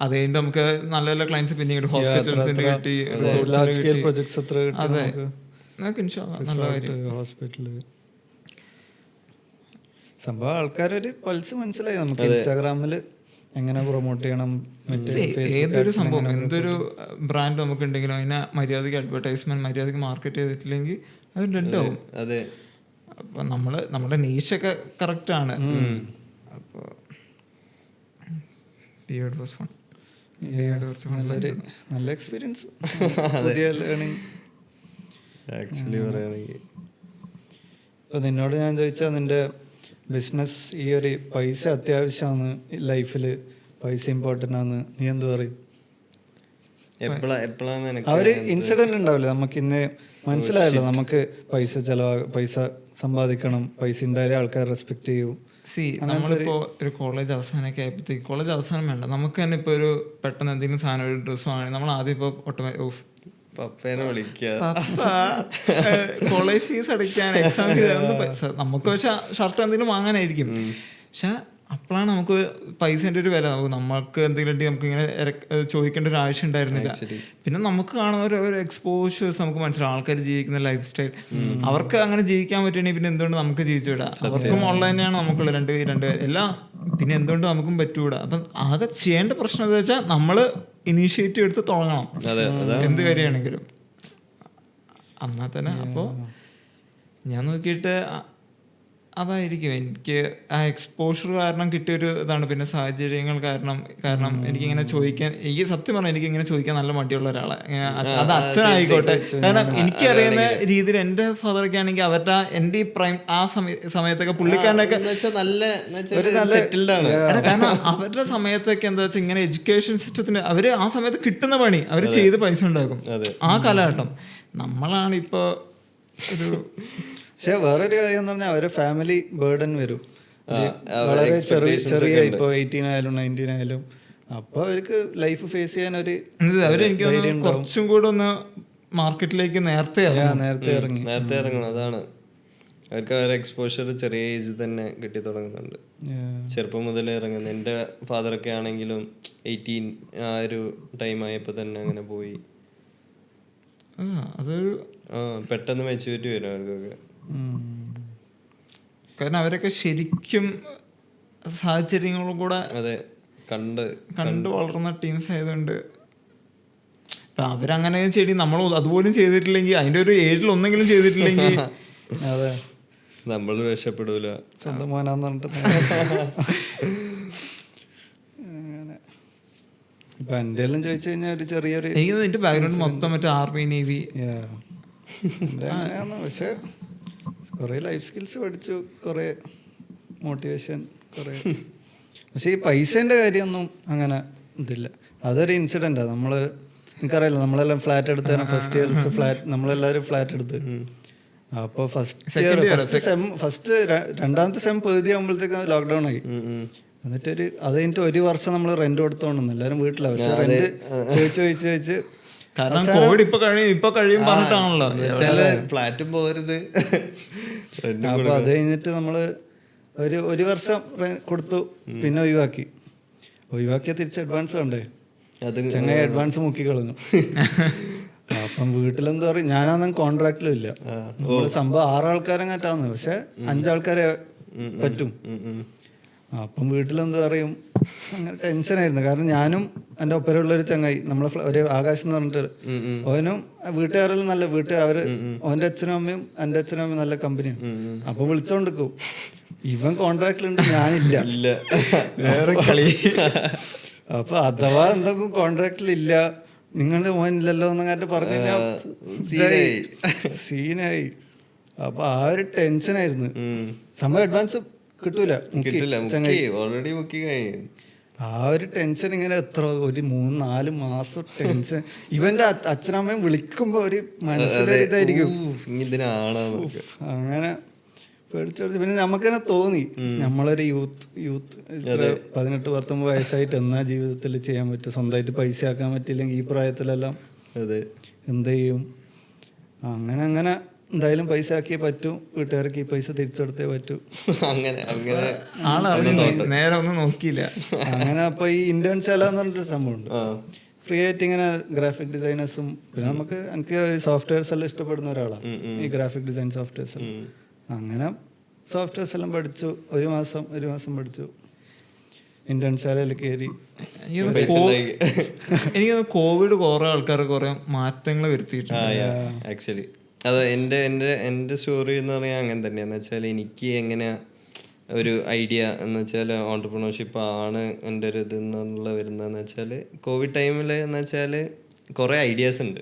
അത് കഴിഞ്ഞിട്ട് നമുക്ക് നല്ല നല്ല ക്ലയൻസ് പിന്നീട് ഹോസ്പിറ്റൽസിന് കിട്ടി, ഹോസ്പിറ്റല് സംഭവം. ആൾക്കാരൊരു പൾസ് മനസ്സിലായി നമുക്ക്. ഇൻസ്റ്റാഗ്രാമില് എങ്ങനെ പ്രൊമോട്ട് ചെയ്യണം, ഏതൊരു സംഭവം, എന്തൊരു ബ്രാൻഡ് നമുക്ക് ഉണ്ടെങ്കിലും അതിനെ മര്യാദയ്ക്ക് അഡ്വർടൈസ്മെന്റ്, മര്യാദയ്ക്ക് മാർക്കറ്റ് ചെയ്തിട്ടില്ലെങ്കിൽ അത് ഡെഡ് ആവും. അതെ, അപ്പൊ നമ്മുടെ നീഷൊക്കെ കറക്റ്റ് ആണ്. അപ്പൊ നല്ല എക്സ്പീരിയൻസ്, പുതിയ ലേണിംഗ് ആക്ച്വലി പറയുകയാണെങ്കിൽ. ഇപ്പൊ നിന്നോട് ഞാൻ ചോദിച്ചാൽ നിന്റെ ബിസിനസ് ഈ ഒരു പൈസ അത്യാവശ്യമാണ് ലൈഫില്, പൈസ ഇമ്പോർട്ടൻ്റ് ആണ്, നീ എന്ത് പറയും? ഒരു ഇൻസിഡന്റ് ഉണ്ടാവില്ലേ നമുക്ക് ഇന്ന് മനസ്സിലായല്ലോ, നമുക്ക് പൈസ സമ്പാദിക്കണം, പൈസ ഉണ്ടായാലേ ആൾക്കാർ റെസ്പെക്ട് ചെയ്യൂ. നമ്മളിപ്പോ ഒരു കോളേജ് അവസാനമൊക്കെ ആയപ്പോഴത്തേക്ക്, കോളേജ് അവസാനം വേണ്ട, നമുക്ക് തന്നെ ഇപ്പൊ ഒരു പെട്ടെന്ന് എന്തെങ്കിലും സാധനം, ഒരു ഡ്രസ്സ് വാങ്ങി, നമ്മൾ ആദ്യം ഇപ്പൊ പപ്പേനെ വിളിക്കുക, കോളേജ് ഫീസ് അടയ്ക്കാൻ, എക്സാം ഫീസ്, നമുക്ക് പക്ഷെ ഷർട്ട് എന്തെങ്കിലും വാങ്ങാനായിരിക്കും. പക്ഷെ അപ്പോഴാണ് നമുക്ക് പൈസേൻ്റെ ഒരു വില. നമുക്ക് എന്തെങ്കിലും നമുക്ക് ഇങ്ങനെ ചോദിക്കേണ്ട ഒരു ആവശ്യം ഉണ്ടായിരുന്നില്ല. പിന്നെ നമുക്ക് കാണുന്ന ഒരു എക്സ്പോഷേഴ്സ് നമുക്ക് മനസ്സിലാവും, ആൾക്കാർ ജീവിക്കുന്ന ലൈഫ് സ്റ്റൈൽ. അവർക്ക് അങ്ങനെ ജീവിക്കാൻ പറ്റുകയാണെങ്കിൽ പിന്നെ എന്തുകൊണ്ട് നമുക്ക് ജീവിച്ചുവിടാം? അവർക്കും ഓൺലൈൻ തന്നെയാണ് നമുക്കുള്ള രണ്ട് എല്ലാം, പിന്നെ എന്തുകൊണ്ട് നമുക്കും പറ്റൂടാ? അപ്പം ആകെ ചെയ്യേണ്ട പ്രശ്നം എന്താ വെച്ചാൽ നമ്മൾ ഇനീഷ്യേറ്റീവ് എടുത്ത് തുടങ്ങണം എന്ത് കാര്യമാണെങ്കിലും എന്നാൽ തന്നെ. അപ്പോൾ ഞാൻ നോക്കിയിട്ട് അതായിരിക്കും എനിക്ക് ആ എക്സ്പോഷർ കാരണം കിട്ടിയൊരു ഇതാണ്. പിന്നെ സാഹചര്യങ്ങൾ കാരണം എനിക്കിങ്ങനെ ചോദിക്കാൻ, എനിക്ക് സത്യം പറഞ്ഞാൽ എനിക്കിങ്ങനെ ചോദിക്കാൻ നല്ല മടിയുള്ള ഒരാളെ, അത് അച്ഛനായിക്കോട്ടെ. കാരണം എനിക്കറിയുന്ന രീതിയിൽ എൻ്റെ ഫാദറൊക്കെ ആണെങ്കിൽ അവരുടെ എൻ്റെ ഈ പ്രൈം ആ സമയത്തൊക്കെ പുള്ളിക്കാരനൊക്കെ കാരണം അവരുടെ സമയത്തൊക്കെ എന്താ വെച്ചാൽ ഇങ്ങനെ എഡ്യൂക്കേഷൻ സിസ്റ്റത്തിന് അവര് ആ സമയത്ത് കിട്ടുന്ന പണി അവര് ചെയ്ത് പൈസ ഉണ്ടാക്കും ആ കാലഘട്ടം. നമ്മളാണിപ്പോ ഒരു പക്ഷെ വേറൊരു കാര്യം എന്ന് പറഞ്ഞാൽ അവരെ ഫാമിലി ബേർഡൻ വരും. വളരെ ചെറിയ ഇപ്പോൾ 18 ആയാലും 19 ആയാലും. അപ്പൊ അവർക്ക് ലൈഫ് ഫേസ് ചെയ്യാൻ ഒരു അവരെനിക്ക് കുറച്ചും കൂടെ ഒന്ന് മാർക്കറ്റിലേക്ക് നേരത്തെ ഇറങ്ങും. അതാണ് അവർക്ക് അവരുടെ എക്സ്പോഷർ ചെറിയ ഏജ് തന്നെ കിട്ടി തുടങ്ങുന്നുണ്ട്, ചെറുപ്പം മുതലേ ഇറങ്ങുന്നത്. എൻ്റെ ഫാദറൊക്കെ ആണെങ്കിലും 18 ആ ഒരു ടൈം ആയപ്പോൾ തന്നെ അങ്ങനെ പോയി. അതൊരു പെട്ടെന്ന് മെച്യൂരിറ്റി വരും അവർക്കൊക്കെ. കാരണം അവരൊക്കെ ശരിക്കും സാഹചര്യങ്ങളും കൂടെ അതെ കണ്ട് വളർന്ന ടീംസ് ആയതുകൊണ്ട് ഇപ്പം അവരങ്ങനെ ചെയ്തി നമ്മൾ അതുപോലും ചെയ്തിട്ടില്ലെങ്കിൽ അതിൻ്റെ ഒരു ഏജിൽ ഒന്നെങ്കിലും ചെയ്തിട്ടില്ലെങ്കിൽ അതെ നമ്മൾ രക്ഷപ്പെടൂല. സ്വന്തം മോനാന്ന് പറഞ്ഞിട്ട് ഇപ്പൊ എൻ്റെ എല്ലാം ചോദിച്ചു കഴിഞ്ഞാൽ ഒരു ചെറിയൊരു എനിക്ക് എന്റെ ബാക്ക്ഗ്രൗണ്ട് മൊത്തം മറ്റേ ആർമി നേവി അങ്ങനെയാണ്. പക്ഷെ കുറെ ലൈഫ് സ്കിൽസ് പഠിച്ചു, കുറെ മോട്ടിവേഷൻ, കുറെ. പക്ഷെ ഈ പൈസേൻ്റെ കാര്യമൊന്നും അങ്ങനെ ഇതില്ല. അതൊരു ഇൻസിഡൻറ്റാണ്. എനിക്കറിയില്ല, നമ്മളെല്ലാം ഫ്ലാറ്റ് എടുത്ത് ഫസ്റ്റ് ഇയർ നമ്മളെല്ലാവരും ഫ്ലാറ്റ് എടുത്ത്. അപ്പോൾ ഫസ്റ്റ് രണ്ടാമത്തെ സെം പകുതി ആകുമ്പോഴത്തേക്ക് ലോക്ക്ഡൗൺ ആയി. എന്നിട്ട് അത് കഴിഞ്ഞിട്ട് ഒരു വർഷം നമ്മൾ റെന്റ് കൊടുത്തോണ്ടെന്ന് എല്ലാവരും വീട്ടിലാണ്. പക്ഷെ റെന്റ് ചോദിച്ച് കാരണം കോവിഡ് ഇപ്പൊ കഴിയും പറഞ്ഞിട്ടാണല്ലോ ഫ്ലാറ്റും പോരുത്. അപ്പൊ അത് കഴിഞ്ഞിട്ട് നമ്മള് ഒരു വർഷം കൊടുത്തു, പിന്നെ ഒഴിവാക്കിയ തിരിച്ച് അഡ്വാൻസ് വേണ്ടേ, ചെങ്ങായി അഡ്വാൻസ് മുക്കി കളഞ്ഞു. അപ്പം വീട്ടിലെന്താ പറയും, ഞാനന്നും കോൺട്രാക്റ്റിലും ഇല്ല. നമ്മള് സംഭവം 6 ആൾക്കാരെങ്ങാറ്റാന്ന്, പക്ഷെ 5 ആൾക്കാരെ പറ്റും. അപ്പം വീട്ടിലെന്താ പറയും, അങ്ങനെ ടെൻഷനായിരുന്നു. കാരണം ഞാനും എൻ്റെ ഒപ്പരമുള്ളൊരു ചങ്ങായി, നമ്മളെ ഒരു ആകാശ് എന്ന് പറഞ്ഞിട്ട്, ഓനും വീട്ടുകാരെല്ലാം നല്ല ഓൻ്റെ അച്ഛനും അമ്മയും എൻ്റെ അച്ഛനും അമ്മയും നല്ല കമ്പനിയാണ്. അപ്പൊ വിളിച്ചോണ്ടിരിക്കും, ഇവൻ കോൺട്രാക്റ്റിലുണ്ട്, ഞാനില്ല, വേറെ കളി. അപ്പൊ അഥവാ എന്തെങ്കിലും കോൺട്രാക്റ്റിലില്ല, നിങ്ങളുടെ മോനില്ലല്ലോ എന്നങ്ങാട്ട് പറഞ്ഞു കഴിഞ്ഞാൽ സീനായി. അപ്പൊ ആ ഒരു ടെൻഷനായിരുന്നു. സംഭവം അഡ്വാൻസ് കിട്ടൂല, ആ ഒരു ടെൻഷൻ ഇങ്ങനെ ഒരു 3-4 മാസം ടെൻഷൻ. ഇവന്റെ അച്ഛനമ്മയും വിളിക്കുമ്പോ ഒരു മനസ്സിലായിരിക്കും അങ്ങനെ പേടിച്ചോടിച്ച്. പിന്നെ നമുക്ക് തന്നെ തോന്നി, നമ്മളൊരു യൂത്ത് 18-19 വയസ്സായിട്ട് എന്നാ ജീവിതത്തിൽ ചെയ്യാൻ പറ്റും, സ്വന്തമായിട്ട് പൈസ ആക്കാൻ പറ്റില്ലെങ്കിൽ ഈ പ്രായത്തിലെല്ലാം എന്ത് ചെയ്യും. അങ്ങനെ എന്തായാലും പൈസ ആക്കിയേ പറ്റൂ, വീട്ടുകാർക്ക് ഈ പൈസ തിരിച്ചെടുത്തേ പറ്റൂ. നേരെ ഒന്നും നോക്കിയില്ല. അങ്ങനെ അപ്പൊ ഈ ഇന്റേൺശാല എന്ന് പറഞ്ഞിട്ടൊരു സംഭവമുണ്ട്. ഫ്രീ ആയിട്ട് ഇങ്ങനെ ഗ്രാഫിക് ഡിസൈനേഴ്സും, പിന്നെ എനിക്ക് സോഫ്റ്റ്വെയർസ് എല്ലാം ഇഷ്ടപ്പെടുന്ന ഒരാളാണ് ഈ ഗ്രാഫിക് ഡിസൈൻ സോഫ്റ്റ്വെയർസ്. അങ്ങനെ സോഫ്റ്റ്വെയർസ് എല്ലാം പഠിച്ചു, ഒരു മാസം പഠിച്ചു, ഇന്റേൺശാലയിൽ കയറി. എനിക്ക് കോവിഡ് കുറെ ആൾക്കാർ കുറെ മാറ്റങ്ങൾ വരുത്തിയിട്ടുണ്ട് ആക്ച്വലി. അത് എൻ്റെ സ്റ്റോറി എന്ന് പറയാൻ അങ്ങനെ തന്നെയാന്ന് വെച്ചാൽ, എനിക്ക് എങ്ങനെ ഒരു ഐഡിയ എന്ന് വെച്ചാൽ ഓൺടർപ്രണർഷിപ്പ് ആണ് എൻ്റെ ഒരു ഇതെന്നുള്ള വരുന്നതെന്ന് വെച്ചാൽ, കോവിഡ് ടൈമിൽ എന്ന് വെച്ചാൽ കുറേ ഐഡിയാസ് ഉണ്ട്.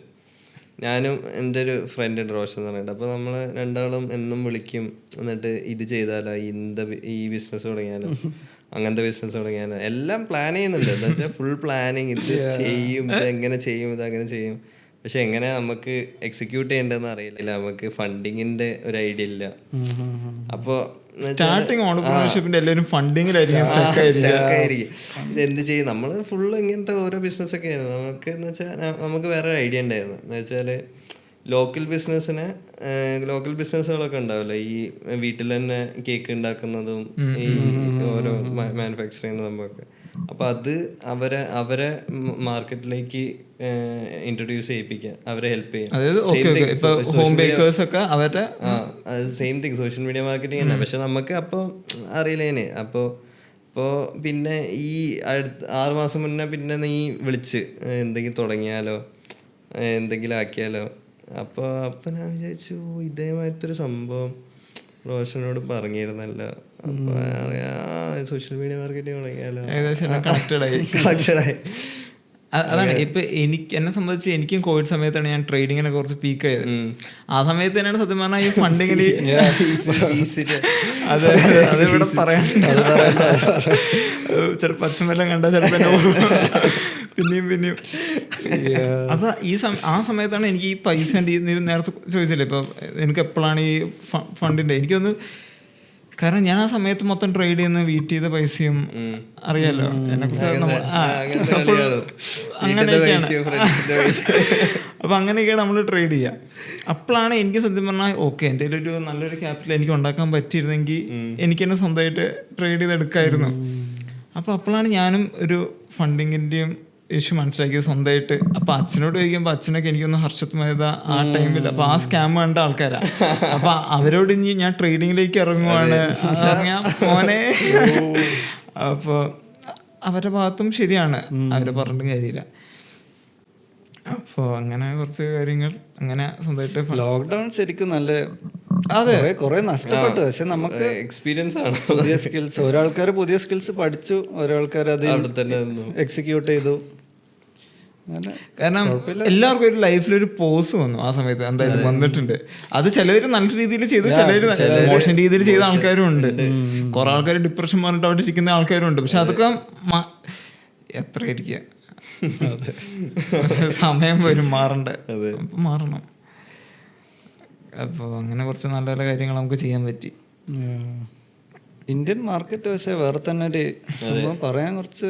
ഞാനും എൻ്റെ ഒരു ഫ്രണ്ട് ഉണ്ട്, റോഷൻ എന്ന് പറഞ്ഞിട്ട്. അപ്പോൾ നമ്മൾ രണ്ടാളും എന്നും വിളിക്കും, എന്നിട്ട് ഇത് ചെയ്താലോ, ഈ ബിസിനസ് തുടങ്ങിയാലോ, അങ്ങനത്തെ ബിസിനസ് തുടങ്ങിയാലോ, എല്ലാം പ്ലാൻ ചെയ്യുന്നുണ്ട്. എന്ന് വെച്ചാൽ ഫുൾ പ്ലാനിങ്, ഇത് ചെയ്യും, ഇതെങ്ങനെ ചെയ്യും, ഇതങ്ങനെ ചെയ്യും. പക്ഷെ എങ്ങനെ നമുക്ക് എക്സിക്യൂട്ട് ചെയ്യേണ്ടതെന്ന് അറിയില്ല, നമുക്ക് ഫണ്ടിങ്ങിന്റെ ഒരു ഐഡിയ ഇല്ല. അപ്പോൾ സ്റ്റാർട്ടിങ് ഓൺടർപ്രണർഷിപ്പിന്റെ എല്ലാവരും ഫണ്ടിങ്ങിലായിരിക്കും സ്റ്റക്ക് ആയിരിക്കും. ഇത് എന്ത് ചെയ്യും, നമ്മൾ ഫുള്ള് ഇങ്ങനത്തെ ഓരോ ബിസിനസ്സൊക്കെ ആയിരുന്നു നമുക്ക്. എന്ന് വെച്ചാൽ നമുക്ക് വേറെ ഐഡിയ ഉണ്ടായിരുന്നു. എന്ന് വെച്ചാൽ ലോക്കൽ ബിസിനസ്സുകളൊക്കെ ഉണ്ടാവില്ല, ഈ വീട്ടിൽ തന്നെ കേക്ക് ഉണ്ടാക്കുന്നതും ഈ ഓരോ മാനുഫാക്ചർ ചെയ്യുന്ന സംഭവമൊക്കെ. അപ്പോൾ അത് അവരെ മാർക്കറ്റിലേക്ക് ഇൻട്രൊഡ്യൂസ് ചെയ്യിപ്പിക്കുക, അവരെ ഹെൽപ്പ് ചെയ്യാം. Same thing social media marketing തന്നെ. പക്ഷെ നമുക്ക് അപ്പോൾ അറിയില്ലേന്. അപ്പോൾ പിന്നെ ഈ 6 മാസം മുന്നേ പിന്നെ നീ വിളിച്ച് എന്തെങ്കിലും തുടങ്ങിയാലോ, എന്തെങ്കിലും ആക്കിയാലോ. അപ്പോൾ ഞാൻ വിചാരിച്ചു, ഇതേമാതിരത്തൊരു സംഭവം റോഷനോട് പറഞ്ഞിരുന്നല്ലോ, അപ്പോൾ സോഷ്യൽ മീഡിയ മാർക്കറ്റിംഗ് തുടങ്ങിയാലോ. കണക്റ്റഡായി. അതാണ് ഇപ്പൊ എന്നെ സംബന്ധിച്ച് എനിക്കും കോവിഡ് സമയത്താണ് ഞാൻ ട്രേഡിങ്ങിനെ കുറച്ച് പീക്ക് ആയത്. ആ സമയത്ത് തന്നെയാണ് സത്യം പറഞ്ഞാൽ ഈ ഫണ്ടിങ്ങിന് അതിവിടെ പറയാൻ ചിലപ്പോൾ അച്ഛനെല്ലാം കണ്ടാൽ ചിലപ്പോൾ പിന്നെയും അപ്പൊ ആ സമയത്താണ് എനിക്ക് ഈ പൈസ നേരത്തെ ചോദിച്ചില്ലേ, ഇപ്പൊ എനിക്ക് എപ്പോഴാണ് ഈ ഫണ്ടിന്റെ, എനിക്കൊന്ന് കാരണം ഞാൻ ആ സമയത്ത് മൊത്തം ട്രേഡ് ചെയ്യുന്ന വീട്ടിൽ ചെയ്ത പൈസയും അറിയാലോ എന്നെ കുറിച്ച് അങ്ങനെയൊക്കെയാണ്. അപ്പൊ അങ്ങനെയൊക്കെയാണ് നമ്മൾ ട്രേഡ് ചെയ്യുക. അപ്പോഴാണ് എനിക്ക് സത്യം പറഞ്ഞാൽ ഓക്കെ എൻ്റെ ഒരു നല്ലൊരു ക്യാപിറ്റൽ എനിക്ക് ഉണ്ടാക്കാൻ പറ്റിയിരുന്നെങ്കിൽ എനിക്ക് തന്നെ സ്വന്തമായിട്ട് ട്രേഡ് ചെയ്തെടുക്കായിരുന്നു. അപ്പോഴാണ് ഞാനും ഒരു ഫണ്ടിങ്ങിൻ്റെയും ഇഷ്യൂ മനസ്സിലാക്കിയത് സ്വന്തമായിട്ട്. അപ്പൊ അച്ഛനോട് ചോദിക്കുമ്പോൾ അച്ഛനൊക്കെ എനിക്കൊന്ന് ഹർഷത് മേഹത ആ ടൈമിൽ അപ്പൊ ആ സ്കാം കണ്ട ആൾക്കാരാ. അപ്പൊ അവരോട് ഇനി ഞാൻ ട്രേഡിങ്ങിലേക്ക് ഇറങ്ങുവാണ് മോനെ. അപ്പൊ അവരുടെ ഭാഗത്തും ശരിയാണ്, അവരെ പറഞ്ഞിട്ടും കാര്യമില്ല. അപ്പോൾ അങ്ങനെ കുറച്ച് കാര്യങ്ങൾ അങ്ങനെ സ്വന്തമായിട്ട്. ലോക്ക്ഡൌൺ ശരിക്കും നല്ല കുറെ നഷ്ടപ്പെട്ടു. പക്ഷെ നമുക്ക് എക്സ്പീരിയൻസ് ആണ്, പുതിയ സ്കിൽസ്, ഒരാൾക്കാർ പുതിയ സ്കിൽസ് പഠിച്ചു, ഒരാൾക്കാർ അത് എക്സിക്യൂട്ട് ചെയ്തു. കാരണം എല്ലാവർക്കും ഒരു ലൈഫിലൊരു പോസ് വന്നു ആ സമയത്ത്, എന്തായാലും വന്നിട്ടുണ്ട്. അത് ചിലവർ നല്ല രീതിയിൽ ചെയ്തു, ചിലവർ മോശം രീതിയിൽ ചെയ്ത ആൾക്കാരും ഉണ്ട്. കുറെ ആൾക്കാർ ഡിപ്രഷൻ പറഞ്ഞിട്ട് അവിടെ ഇരിക്കുന്ന ആൾക്കാരും ഉണ്ട്. പക്ഷെ അതൊക്കെ എത്ര ഇരിക്കുക, സമയം വരും മാറണ്ടേ, അപ്പൊ മാറണം. അപ്പോൾ അങ്ങനെ കുറച്ച് നല്ല നല്ല കാര്യങ്ങൾ നമുക്ക് ചെയ്യാൻ പറ്റി. ഇന്ത്യൻ മാർക്കറ്റ് പക്ഷേ വേറെ തന്നെ ഒരു സംഭവം പറയാൻ കുറച്ച്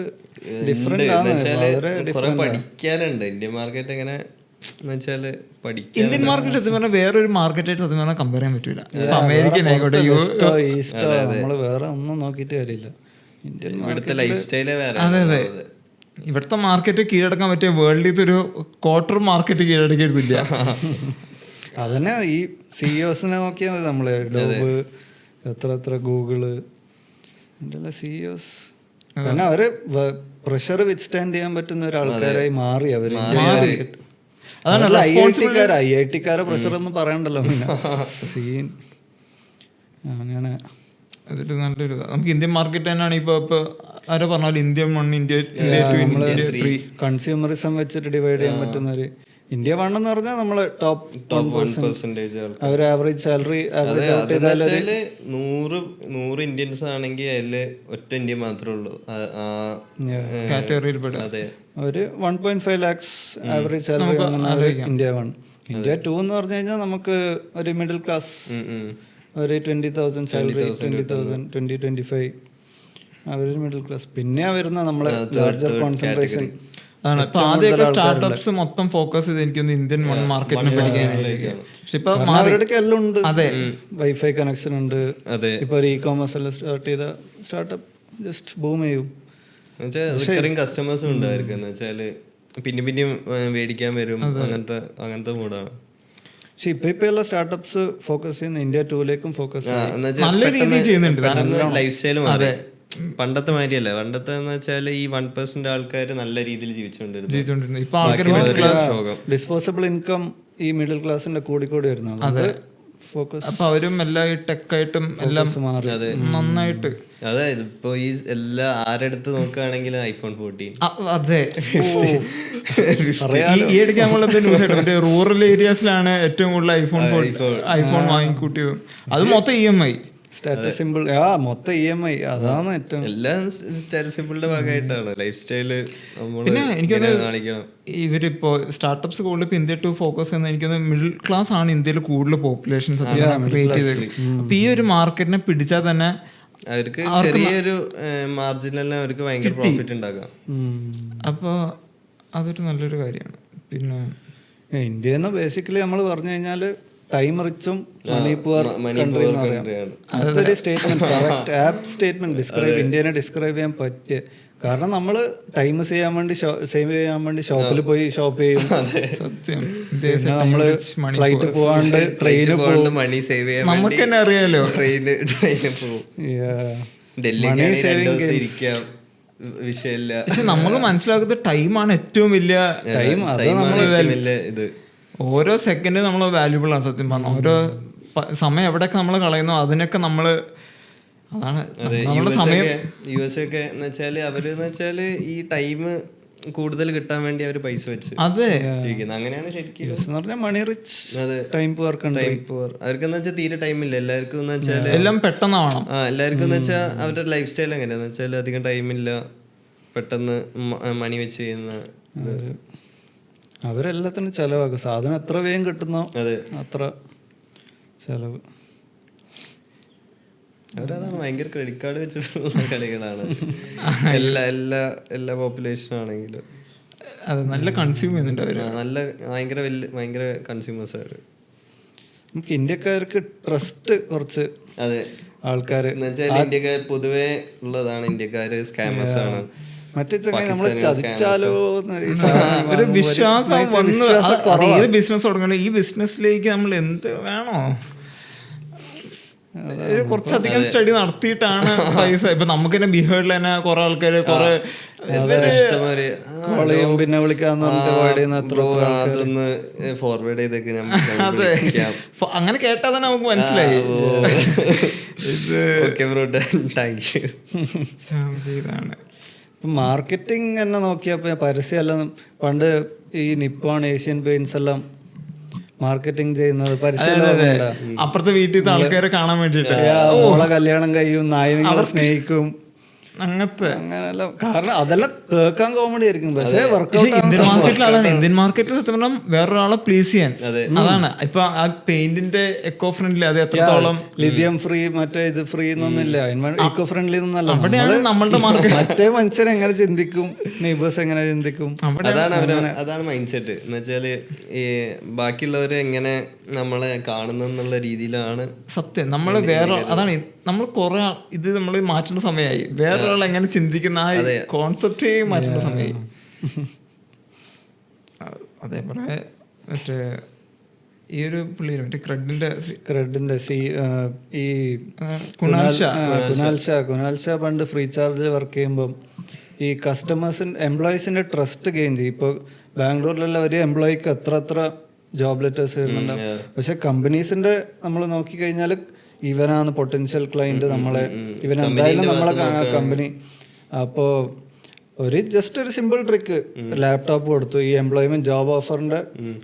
ഡിഫറെന്റ് ആണ്. പഠിക്കാനുണ്ട് ഇന്ത്യൻ മാർക്കറ്റ്. എങ്ങനെ ഇന്ത്യൻ മാർക്കറ്റ് സത്യം പറഞ്ഞാൽ വേറൊരു മാർക്കറ്റായിട്ട് സത്യം പറഞ്ഞാൽ കമ്പയർ ചെയ്യാൻ പറ്റൂല. അമേരിക്കൻ ആയിക്കോട്ടെ, ഈസ്റ്റോ, നമ്മള് വേറെ ഒന്നും നോക്കിയിട്ട് കാര്യമില്ല. ഇന്ത്യൻ ഇവിടുത്തെ ലൈഫ് സ്റ്റൈലേ വേറെ. അതെ അതെ, ഇവിടുത്തെ മാർക്കറ്റ് കീഴടക്കാൻ പറ്റിയ വേൾഡിൽ ഒരു ക്വാർട്ടർ മാർക്കറ്റ് കീഴടക്കിയിരുന്നില്ല. അതന്നെ ഈ സിഇഒസിനെ നോക്കിയാൽ മതി. നമ്മള് ഡോബ്, എത്ര ഗൂഗിള്, എൻ്റെ സിഇഒസ് കാരണം അവര് പ്രഷർ വിത്ത്സ്റ്റാൻഡ് ചെയ്യാൻ പറ്റുന്ന ഒരാൾക്കാരായി മാറി അവര്. IIT-കാരെ പ്രഷർ ഒന്നും പറയണ്ടല്ലോ. സീൻ അങ്ങനെ അതൊരു നല്ലൊരു നമുക്ക് ഇന്ത്യൻ മാർക്കറ്റ് തന്നെയാണ്. ഇപ്പൊ ആരോ പറഞ്ഞാൽ ഇന്ത്യ 1, ഇന്ത്യ 2, കൺസ്യൂമറിസം വെച്ചിട്ട് ഡിവൈഡ് ചെയ്യാൻ പറ്റുന്ന ഒരു ഇന്ത്യ 1 എന്ന് പറഞ്ഞാൽ നമ്മള് ടോപ്പ് 1% അവർ ആവറേജ് സാലറി 100 ഇന്ത്യൻസ് ആണെങ്കിൽ അതില് ഒറ്റ ഇന്ത്യ മാത്രമേ ഉള്ളൂ കാറ്റഗറിയിൽ. ഒരു 1.5 lakhs average salary India 1. India 2 എന്ന് പറഞ്ഞു കഴിഞ്ഞാൽ നമുക്ക് ഒരു മിഡിൽ ക്ലാസ് ഒരു 20,000 സാലറി, 20,000, 20-25 ആവറേജ് മിഡിൽ ക്ലാസ്. പിന്നെ വരുന്ന നമ്മളെ ലാർജർ കോൺസെൻട്രേഷൻ ആണ്. ഇപ്പൊ ആദ്യമൊക്കെ സ്റ്റാർട്ടപ്സ് മൊത്തം ഫോക്കസ് ചെയ്ത് എനിക്കൊന്ന് ഇന്ത്യൻ മാർക്കറ്റിനെ പഠിക്കാനായിരിക്കും. പക്ഷെ ഇപ്പൊ അവരുടെ എല്ലാം ഉണ്ട്. അതെ, വൈഫൈ കണക്ഷൻ ഉണ്ട്. ഇപ്പൊ ഒരു ഇ-കോമേഴ്സ് എല്ലാം സ്റ്റാർട്ട് ചെയ്ത സ്റ്റാർട്ടപ്പ് ജസ്റ്റ് ബൂം ചെയ്യും. റിക്കറിംഗ് കസ്റ്റമേഴ്സും ഉണ്ട് അവർക്ക്. എന്ന് വെച്ചാല് പിന്നെ മേടിക്കാൻ വരും, അങ്ങനത്തെ മൂഡാണ്. പക്ഷെ ഇപ്പൊ എല്ലാ സ്റ്റാർട്ടപ്സ് ഫോക്കസ് ചെയ്യുന്ന ഇന്ത്യ 2-ലേക്കും ഫോക്കസ് നല്ല രീതിയിൽ ചെയ്യുന്നുണ്ട്. ലൈഫ് സ്റ്റൈലും അതെ പണ്ടത്തെ മാതിരിയല്ല. പണ്ടത്തെ എന്ന് വെച്ചാൽ ഈ 1% ആൾക്കാർ നല്ല രീതിയിൽ ജീവിച്ചുകൊണ്ടിരുന്നു. ഇപ്പൊ ആൾക്കാർ ഡിസ്പോസബിൾ ഇൻകം ഈ മിഡിൽ ക്ലാസിന്റെ കൂടി വരുന്നത്. അതെ, ഫോക്കസ്. അപ്പൊ അവരും എല്ലാം ഈ ടെക്കായിട്ടും എല്ലാം നന്നായിട്ട്. അതായത് ഇപ്പൊ ഈ എല്ലാ ആരെടുത്ത് നോക്കുകയാണെങ്കിലും iPhone 14. അതെ, ഈ ഇടയ്ക്ക് നമ്മളത് ന്യൂസ് ആയിട്ട് റൂറൽ ഏരിയാസിലാണ് ഏറ്റവും കൂടുതൽ ഐഫോൺ വാങ്ങിക്കൂട്ടിയതും. അത് മൊത്തം EMI സ്റ്റാറ്റസ് സിമ്പിൾ, മൊത്തം EMI. അതാണ് ഏറ്റവും എല്ലാം സ്റ്റാറ്റസ് സിമ്പിളിന്റെ ഭാഗമായിട്ടാണ് ലൈഫ് സ്റ്റൈല്. പിന്നെ എനിക്ക് ഇവരിപ്പോ സ്റ്റാർട്ടപ്സ് കൂടുതൽ ഇപ്പൊ ഇന്ത്യ 2 ഫോക്കസ് ചെയ്യുന്നത് എനിക്കൊന്ന് മിഡിൽ ക്ലാസ് ആണ് ഇന്ത്യയിൽ കൂടുതൽ പോപ്പുലേഷൻ ക്രിയേറ്റ് ചെയ്തത്. അപ്പൊ ഈ ഒരു മാർക്കറ്റിനെ പിടിച്ചാൽ തന്നെ അവർക്ക് ചെറിയൊരു മാർജിനിൽ അവർക്ക് ഭയങ്കര പ്രോഫിറ്റ് ഉണ്ടാക്കാം. അപ്പോൾ അതൊരു നല്ലൊരു കാര്യമാണ്. പിന്നെ ഇന്ത്യന്ന് ബേസിക്കലി നമ്മൾ പറഞ്ഞു കഴിഞ്ഞാല് ടൈം റിച്ചും മണി പുവർ കൺട്രി എന്ന് പറയാം. അതൊരു statement, correct apt statement describe ഇന്ത്യനെ ഡിസ്ക്രൈബ് ചെയ്യാൻ പറ്റിയ. കാരണം നമ്മള് ടൈം സേവ് ചെയ്യാൻ വേണ്ടി ഷോപ്പിൽ പോയി ഷോപ്പ് ചെയ്യും. സത്യം, നമ്മള് ഫ്ലൈറ്റ് പോവാണ്ട് ട്രെയിന് പോകും. മണി സേവ് ചെയ്യാൻ നമുക്ക് തന്നെ അറിയാലോ, ട്രെയിന് പോകും. മണി സേവിങ് വിഷയമില്ല. പക്ഷെ നമുക്ക് മനസ്സിലാക്കുന്ന ടൈമാണ് ഏറ്റവും വലിയ ടൈം. അത് നമ്മള് ഇത് ഓരോ സെക്കൻഡ് നമ്മൾ വാല്യൂബിൾ ആണ് സത്യം പറഞ്ഞ. ഓരോ സമയം എവിടെയൊക്കെ നമ്മൾ കളയുന്നു അതിനൊക്കെ നമ്മള് അതാണ് നമ്മുടെ സമയം. USA ഒക്കെ എന്ന് വെച്ചാല് അവരെന്ന് വെച്ചാല് ഈ ടൈം കൂടുതൽ കിട്ടാൻ വേണ്ടി അവര് പൈസ വെച്ച് അതെ ജീവിക്കുന്നത്. അങ്ങനെയാണ് ശരിക്കും മണി റിച്ച്, ടൈം പുവർ കൺട്രി. അവർക്ക് എന്ന് വെച്ചാൽ തീരെ ടൈം ഇല്ല. എല്ലാവർക്കും എന്ന് വെച്ചാൽ എല്ലാം പെട്ടെന്നാവണം. എല്ലാവർക്കും എന്ന് വെച്ചാൽ അവരുടെ ലൈഫ് സ്റ്റൈൽ എങ്ങനെയാന്ന് വെച്ചാൽ അധികം ടൈമില്ല, പെട്ടെന്ന് മണി വെച്ച് ചെയ്യുന്ന. അവരെല്ലാത്തിനും ചെലവാക്കും. സാധനം എത്ര വേഗം കിട്ടുന്നോ അത്ര ചെലവ്. അവരതാണ് ഭയങ്കര ക്രെഡിറ്റ് കാർഡ് വെച്ചിട്ടുള്ള കളികളാണ് എല്ലാ പോപ്പുലേഷൻ ആണെങ്കിലും. അത് നല്ല കൺസ്യൂം ചെയ്യുന്നുണ്ട് അവര്, നല്ല ഭയങ്കര കൺസ്യൂമേഴ്സ് അവര്. നമുക്ക് ഇന്ത്യക്കാർക്ക് ട്രസ്റ്റ് കുറച്ച് അതെ ആൾക്കാർ ഇന്ത്യക്കാർ പൊതുവേ ഉള്ളതാണ്, ഇന്ത്യക്കാര് സ്കാമേഴ്സ് ആണ്. മറ്റേ നമ്മള് ചതിച്ചാലോ ഒരു വിശ്വാസം വന്നു. ഏത് ബിസിനസ് തുടങ്ങണം, ഈ ബിസിനസ്സിലേക്ക് നമ്മൾ എന്ത് വേണോ കുറച്ചധികം സ്റ്റഡി നടത്തിയിട്ടാണ് പൈസ. ഇപ്പൊ നമുക്ക് തന്നെ ബിഹേവിയറിൽ തന്നെ കുറെ ആൾക്കാര് കുറെ പിന്നെ വിളിക്കാന്ന് അതൊന്ന് ഫോർവേഡ് ചെയ്തേക്ക്. അതെ, അങ്ങനെ കേട്ടാ തന്നെ നമുക്ക് മനസ്സിലായി. ഇതാണ് മാർക്കറ്റിംഗ് തന്നെ നോക്കിയപ്പോ പരസ്യമെല്ലാം പണ്ട് ഈ നിപ്പോൺ ഏഷ്യൻ പെയിന്റ്സ് എല്ലാം മാർക്കറ്റിംഗ് ചെയ്യുന്നത് പരസ്യം അപ്പുറത്തെ വീട്ടിൽ ആൾക്കാരെ കാണാൻ വേണ്ടിട്ട് മോളെ കല്യാണം കഴിയും, നായി നിങ്ങളെ സ്നേഹിക്കും, അങ്ങനത്തെ അങ്ങനെല്ലാം. കാരണം അതെല്ലാം കേൾക്കാൻ കോമഡി ആയിരിക്കും, പക്ഷേ ഇന്ത്യൻ മാർക്കറ്റിൽ അതാണ്. ഇന്ത്യൻ മാർക്കറ്റിൽ സത്യം പറഞ്ഞാൽ വേറൊരാളെ പ്ലീസ് ചെയ്യാൻ അതാണ്. ഇപ്പൊ ആ പെയിന്റിന്റെ എക്കോ ഫ്രണ്ട്ലി അത് എത്രത്തോളം ലിഥിയം ഫ്രീ മറ്റേ ഇത് ഫ്രീ എന്നൊന്നുമില്ല, എക്കോ ഫ്രണ്ട്ലി എന്നല്ല. അവിടെയാണ് നമ്മളുടെ മാർക്കറ്റ്. മറ്റേ മനുഷ്യർ എങ്ങനെ ചിന്തിക്കും, നെയ്ബേഴ്സ് എങ്ങനെ ചിന്തിക്കും, അതാണ് മൈൻഡ് സെറ്റ് എന്ന് വെച്ചാല്. ഈ ബാക്കിയുള്ളവരെ എങ്ങനെ നമ്മളെ കാണുന്നുള്ള രീതിയിലാണ് സത്യം. നമ്മള് വേറെ അതാണ് നമ്മൾ കുറെ ഇത് നമ്മൾ മാറ്റേണ്ട സമയമായി. വേറൊരാൾ എങ്ങനെ ചിന്തിക്കുന്ന ആ കോൺസെപ്റ്റ് മാറ്റേണ്ട സമയമായി. അതേപോലെ മറ്റേ ഈ ഒരു പുള്ളി മറ്റേ ക്രെഡിന്റെ ഈ കുനാൽ ഷാ പണ്ട് ഫ്രീ ചാർജിൽ വർക്ക് ചെയ്യുമ്പം ഈ എംപ്ലോയീസിന്റെ ട്രസ്റ്റ് ഗെയിൻ ചെയ്യും. ഇപ്പോൾ ബാംഗ്ലൂരിലെല്ലാം ഒരു എംപ്ലോയിക്ക് എത്ര ജോബ് ലെറ്റേഴ്സ് വരുന്നുണ്ടാവും, പക്ഷെ കമ്പനീസിന്റെ നമ്മൾ നോക്കിക്കഴിഞ്ഞാൽ ഇവനാണ് പൊട്ടൻഷ്യൽ ക്ലയന്റ്, ഇവൻ എന്തായാലും നമ്മളെ കമ്പനി. അപ്പോൾ ജസ്റ്റ് ഒരു സിമ്പിൾ ട്രിക്ക്, ലാപ്ടോപ്പ് കൊടുത്തു, ഈ എംപ്ലോയ്മെന്റ് ജോബ് ഓഫറിന്റെ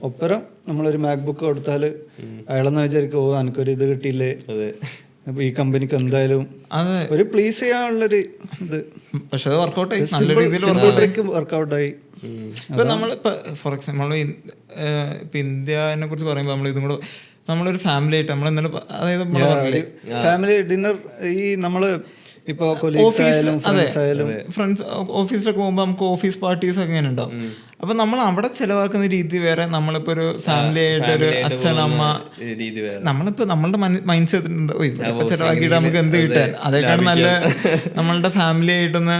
ഒപ്പരം നമ്മളൊരു മാക്ബുക്ക് കൊടുത്താൽ അയാളെന്ന് വിചാരിക്കും, ഓ എനിക്കൊരു ഇത് കിട്ടിയില്ലേ, അപ്പൊ ഈ കമ്പനിക്ക് എന്തായാലും ഒരു പ്ലീസ് ചെയ്യാനുള്ളൊരു ഇത്. പക്ഷെ അത് വർക്കൗട്ടായി, നല്ല രീതിയിൽ വർക്കൗട്ടായി. ഇപ്പൊ നമ്മളിപ്പോ ഫോർ എക്സാമ്പിൾ ഇപ്പൊ ഇന്ത്യനെ കുറിച്ച് പറയുമ്പോൾ നമ്മൾ ഇതും കൂടെ നമ്മളൊരു ഫാമിലി ആയിട്ട് നമ്മൾ ഇന്നലെ അതായത് ഫാമിലി ഡിന്നർ ഈ നമ്മള് ഇപ്പൊ ഫ്രണ്ട്സ് ഓഫീസിലൊക്കെ പോകുമ്പോൾ നമുക്ക് ഓഫീസ് പാർട്ടീസ് ഒക്കെ ഇങ്ങനെ ഉണ്ടാവും. അപ്പൊ നമ്മൾ അവിടെ ചെലവാക്കുന്ന രീതി വേറെ, നമ്മളിപ്പോ ഒരു ഫാമിലി ആയിട്ട് ഒരു അച്ഛൻ അമ്മ നമ്മളിപ്പോ നമ്മളുടെ മൈൻഡ് സെറ്റ് ഇപ്പൊ ചെലവാക്കിയിട്ട് നമുക്ക് എന്ത് കിട്ടാൻ, അതേക്കാളും നല്ല നമ്മളുടെ ഫാമിലി ആയിട്ടൊന്ന്.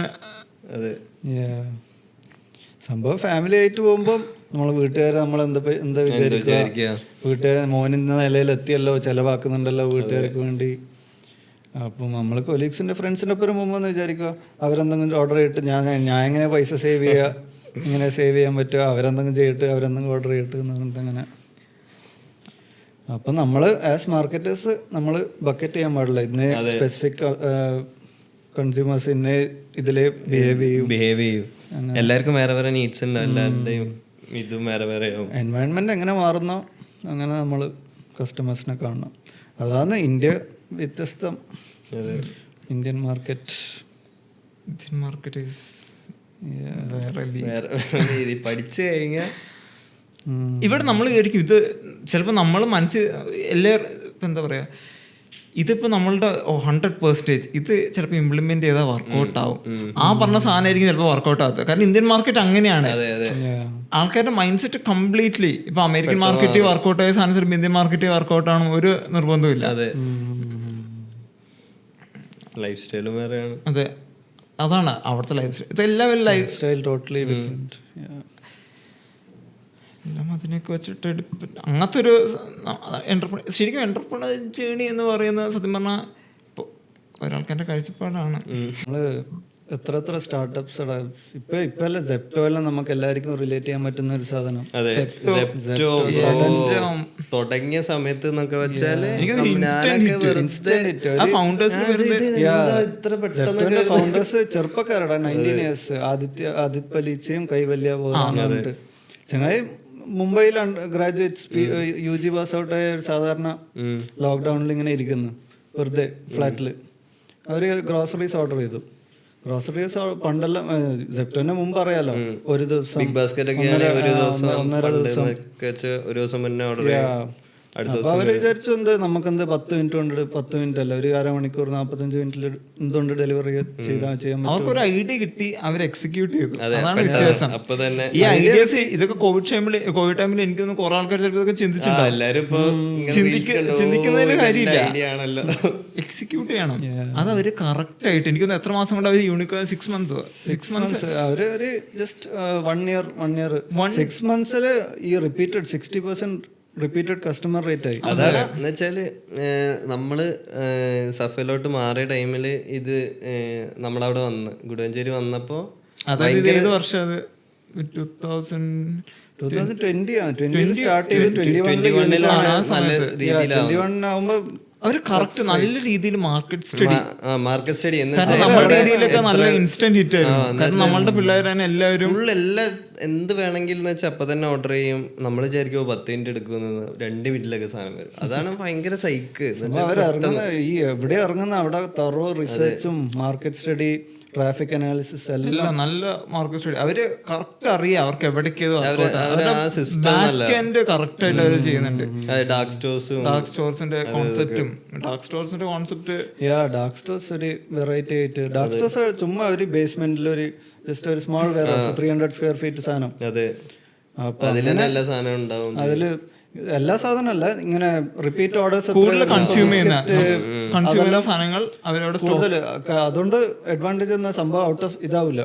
സംഭവം ഫാമിലി ആയിട്ട് പോകുമ്പോൾ നമ്മളെ വീട്ടുകാരെ നമ്മൾ എന്താ വിചാരിക്കുക, വീട്ടുകാർ മോനിന്ന നിലയിൽ എത്തിയല്ലോ, ചെലവാക്കുന്നുണ്ടല്ലോ വീട്ടുകാർക്ക് വേണ്ടി. അപ്പം നമ്മൾ കൊലീഗ്സിന്റെ ഫ്രണ്ട്സിന്റെ ഒപ്പം പോകുമ്പോൾ വിചാരിക്കുക അവരെന്തെങ്കിലും ഓർഡർ ചെയ്തിട്ട് ഞാൻ എങ്ങനെ പൈസ സേവ് ചെയ്യുക, ഇങ്ങനെ സേവ് ചെയ്യാൻ പറ്റുക, അവരെന്തെങ്കിലും ചെയ്തിട്ട് അവരെന്തെങ്കിലും ഓർഡർ ചെയ്തിട്ട് എന്ന് പറഞ്ഞിട്ട് അങ്ങനെ. അപ്പം നമ്മൾ ആസ് മാർക്കറ്റേഴ്സ് നമ്മൾ ബക്കറ്റ് ചെയ്യാൻ പാടില്ല. ഇന്നേ സ്പെസിഫിക് കൺസ്യൂമേഴ്സ് ഇന്നേ ഇതിലെ ബിഹേവ് ചെയ്യും. എല്ലാവർക്കും വേറെ വേറെ നീഡ്സ് ഉണ്ട്, എല്ലാവരുടെയും ഇതും വേറെ വേറെ. എൻവയൺമെന്റ് എങ്ങനെ മാറുന്നോ അങ്ങനെ നമ്മൾ കസ്റ്റമേഴ്സിനെ കാണണം. അതാണ് ഇന്ത്യ വ്യത്യസ്തം. ഇന്ത്യൻ മാർക്കറ്റ് പഠിച്ചു കഴിഞ്ഞാൽ ഇവിടെ നമ്മൾ വിചാരിക്കും ഇത് ചിലപ്പോൾ നമ്മൾ എല്ലാവരും ഇപ്പം എന്താ പറയുക, ഇതിപ്പോൾ നമ്മളുടെ 100% ഇത് ചിലപ്പോൾ ഇംപ്ലിമെന്റ് ചെയ്താൽ വർക്കൗട്ട് ആവും. ആ പറഞ്ഞ സാധനമായിരിക്കും ചിലപ്പോൾ വർക്കൗട്ട് ആകാത്തത്. കാരണം ഇന്ത്യൻ മാർക്കറ്റ് അങ്ങനെയാണ്. ആൾക്കാരുടെ മൈൻഡ് സെറ്റ് കംപ്ലീറ്റ്ലി ഇപ്പൊ അമേരിക്കൻ മാർക്കറ്റ് വർക്കൗട്ട് ആയ സാധനം ചിലപ്പോൾ ഇന്ത്യൻ മാർക്കറ്റ് വർക്കൗട്ട് ആണ് ഒരു നിർബന്ധമില്ല. ലൈഫ് സ്റ്റൈലും വേറെയാണ്. അതെ, അതാണ് അവിടുത്തെ ലൈഫ് സ്റ്റൈൽ. ഇതെല്ലാം ലൈഫ് സ്റ്റൈൽ ടോട്ടലി ഡിഫറെന്റ്. എല്ലാം അതിനൊക്കെ വെച്ചിട്ട് അങ്ങനത്തെ ഒരു ശരിക്കും എന്റർപ്രണർ ജേണി എന്ന് പറയുന്നത് സത്യം പറഞ്ഞാൽ ഇപ്പോൾ ഒരാൾക്ക് എൻ്റെ കാഴ്ചപ്പാടാണ്. നമ്മള് എത്ര സ്റ്റാർട്ടപ്സ് ഇപ്പൊ അല്ല സെപ്റ്റോ എല്ലാം നമുക്ക് എല്ലാവർക്കും റിലേറ്റ് ചെയ്യാൻ പറ്റുന്ന ഒരു സാധനം. തുടങ്ങിയ സമയത്ത് എന്നൊക്കെ വെച്ചാല് ഫൗണ്ടേഴ്സ് ചെറുപ്പക്കാരടാ, 19 years. ആദിത്യ പലീച്ചയും കൈവല്യ പറഞ്ഞിട്ട് ചങ്ങായി മുംബൈയിൽ ഗ്രാജുവേറ്റ്സ് UG പാസ് ഔട്ട് ആയ ഒരു സാധാരണ ലോക്ക്ഡൌണിൽ ഇങ്ങനെ ഇരിക്കുന്നു വെറുതെ ഫ്ലാറ്റില്. അവര് ഗ്രോസറീസ് ഓർഡർ ചെയ്തു. ഗ്രോസറീസ് പണ്ടെല്ലാം സെപ്റ്റംബറിന് മുമ്പ് അറിയാലോ, ഒരു ദിവസം ബിഗ് ബാസ്ക്കറ്റ് ഒക്കെ 1.5 ദിവസം അടുത്ത അപ്പൊ അവര് വിചാരിച്ചു എന്ത് നമുക്കെന്ത് 10 മിനിറ്റ് കൊണ്ട് 10 മിനിറ്റ് അല്ല ഒരു അരമണിക്കൂർ 45 മിനിറ്റിൽ എന്തുകൊണ്ട് ഡെലിവറി ചെയ്യാൻ പറ്റും. അവർക്കൊരു ഐഡിയ കിട്ടി, അവർ എക്സിക്യൂട്ട് ചെയ്തു. അതാണ് വ്യത്യാസം. അപ്പൊ തന്നെ ഈ ഐഡിയാസ് ഇതൊക്കെ കോവിഡ് ടൈമിൽ എനിക്കൊന്ന് കുറെ ആൾക്കാർ ചിലപ്പോൾ ഇതൊക്കെ ചിന്തിച്ചിട്ടുണ്ടാവും. എല്ലാരും ഇപ്പൊ ചിന്തിക്കുന്നതിന് കാര്യമില്ല, ആണല്ലോ, എക്സിക്യൂട്ട് ചെയ്യണം. അത് അവര് കറക്റ്റ് ആയിട്ട് എനിക്കൊന്ന് എത്ര മാസം കൊണ്ട് അവർ യൂണിക്കോൺ 6 months അവര് ഒരു ജസ്റ്റ് 1 year 6 months ഈ റിപ്പീറ്റഡ് 60% റിപ്പീറ്റഡ് കസ്റ്റമർ റേറ്റ് ആയി. അതാണ് എന്നുവെച്ചാല് നമ്മള് സഫയിലോട്ട് മാറിയ ടൈമില് ഇത് നമ്മളവിടെ വന്ന് ഗുഡഞ്ചേരി വന്നപ്പോ അതായത് ഏത് വർഷം അത് 2020 സ്റ്റാർട്ട് ചെയ്ത് 21 ആവുമ്പോ അവര് കറക്റ്റ് നല്ല രീതിയിൽ മാർക്കറ്റ് സ്റ്റഡി എന്ന് നമ്മുടെ ഏരിയയിലൊക്കെ നല്ല ഇൻസ്റ്റന്റ് ഹിറ്റ് ആയിരുന്നു. കാരണം നമ്മളുടെ പിള്ളേർ തന്നെ എല്ലാവരും എല്ലാം എന്ത് വേണമെങ്കിൽ എന്ന് വെച്ചാൽ അപ്പൊ തന്നെ ഓർഡർ ചെയ്യും. നമ്മൾ വിചാരിക്കുമോ 10 മിനിറ്റ് എടുക്കുന്നത് 2 മിനിറ്റിലൊക്കെ സാധനം വരും. അതാണ് ഭയങ്കര സൈക്ക്. ഈ എവിടെ ഇറങ്ങുന്ന അവിടെ തറോ റിസർച്ചും മാർക്കറ്റ് സ്റ്റഡി ട്രാഫിക് അനാലിസിസ് എല്ലാം നല്ല മാർക്കറ്റ് സ്റ്റഡി. അവര് കറക്റ്റ് അറിയാം അവർക്ക് എവിടേക്ക് കറക്റ്റ് ആയിട്ട് അവര് ചെയ്യുന്നുണ്ട്. ഡാർക്ക് സ്റ്റോഴ്സിന്റെ കോൺസെപ്റ്റും ഡാർക്ക് സ്റ്റോഴ്സ് ഒരു വെറൈറ്റി ആയിട്ട് ഡാർക്ക് സ്റ്റോഴ്സ് ചുമ്മാ ഒരു ബേസ്മെന്റിൽ ഒരു ജസ്റ്റ് ഒരു സ്മോൾ വെയർ 300 സ്ക്വയർ ഫീറ്റ് സാധനം. അതില് എല്ലാ സാധനം അല്ല, ഇങ്ങനെ റിപ്പീറ്റ് ഓർഡേഴ്സ് കൂടുതൽ കൺസ്യൂം ചെയ്യുന്ന സാധനങ്ങൾ അവരോട് കൂടുതൽ. അതുകൊണ്ട് അഡ്വാൻറ്റേജ് എന്ന സംഭവം ഔട്ട് ഓഫ് ഇതാവില്ല,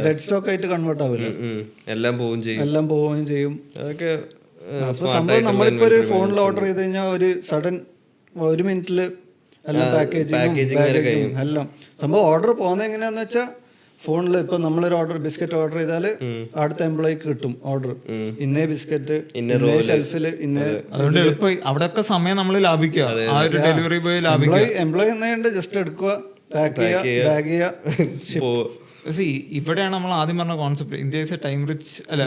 ഡെഡ് സ്റ്റോക്ക് ആയിട്ട് കൺവേർട്ട് ആവില്ല, എല്ലാം പോവുകയും ചെയ്യും. അപ്പൊ സംഭവം നമ്മളിപ്പോ ഒരു ഫോണിൽ ഓർഡർ ചെയ്ത് കഴിഞ്ഞാൽ ഒരു സഡൻ 1 മിനിറ്റില് എല്ലാം പാക്കേജിങ് എല്ലാം സംഭവം. ഓർഡർ പോകുന്നത് എങ്ങനെയാന്ന് വെച്ചാൽ ഫോണിൽ ഇപ്പൊ നമ്മളൊരു ഓർഡർ ബിസ്ക്കറ്റ് ഓർഡർ ചെയ്താല് അടുത്ത എംപ്ലോയിക്ക് കിട്ടും ഓർഡർ, ഇന്നേ ബിസ്ക്കറ്റ് ഇന്നേ ഷെൽഫില് ഇന്നേ. അതുകൊണ്ട് അവിടെയൊക്കെ സമയം നമ്മൾ ലാഭിക്കുക, ആ ഒരു ഡെലിവറി ബോയ് ലാഭിക്കുക. എംപ്ലോയി എന്നതുകൊണ്ട് ജസ്റ്റ് എടുക്കുക, പാക്ക് ചെയ്യുക, ബാഗ് ചെയ്യുക. ഇവിടെയാണ് നമ്മൾ ആദ്യം പറഞ്ഞ concept, India is A time rich അല്ല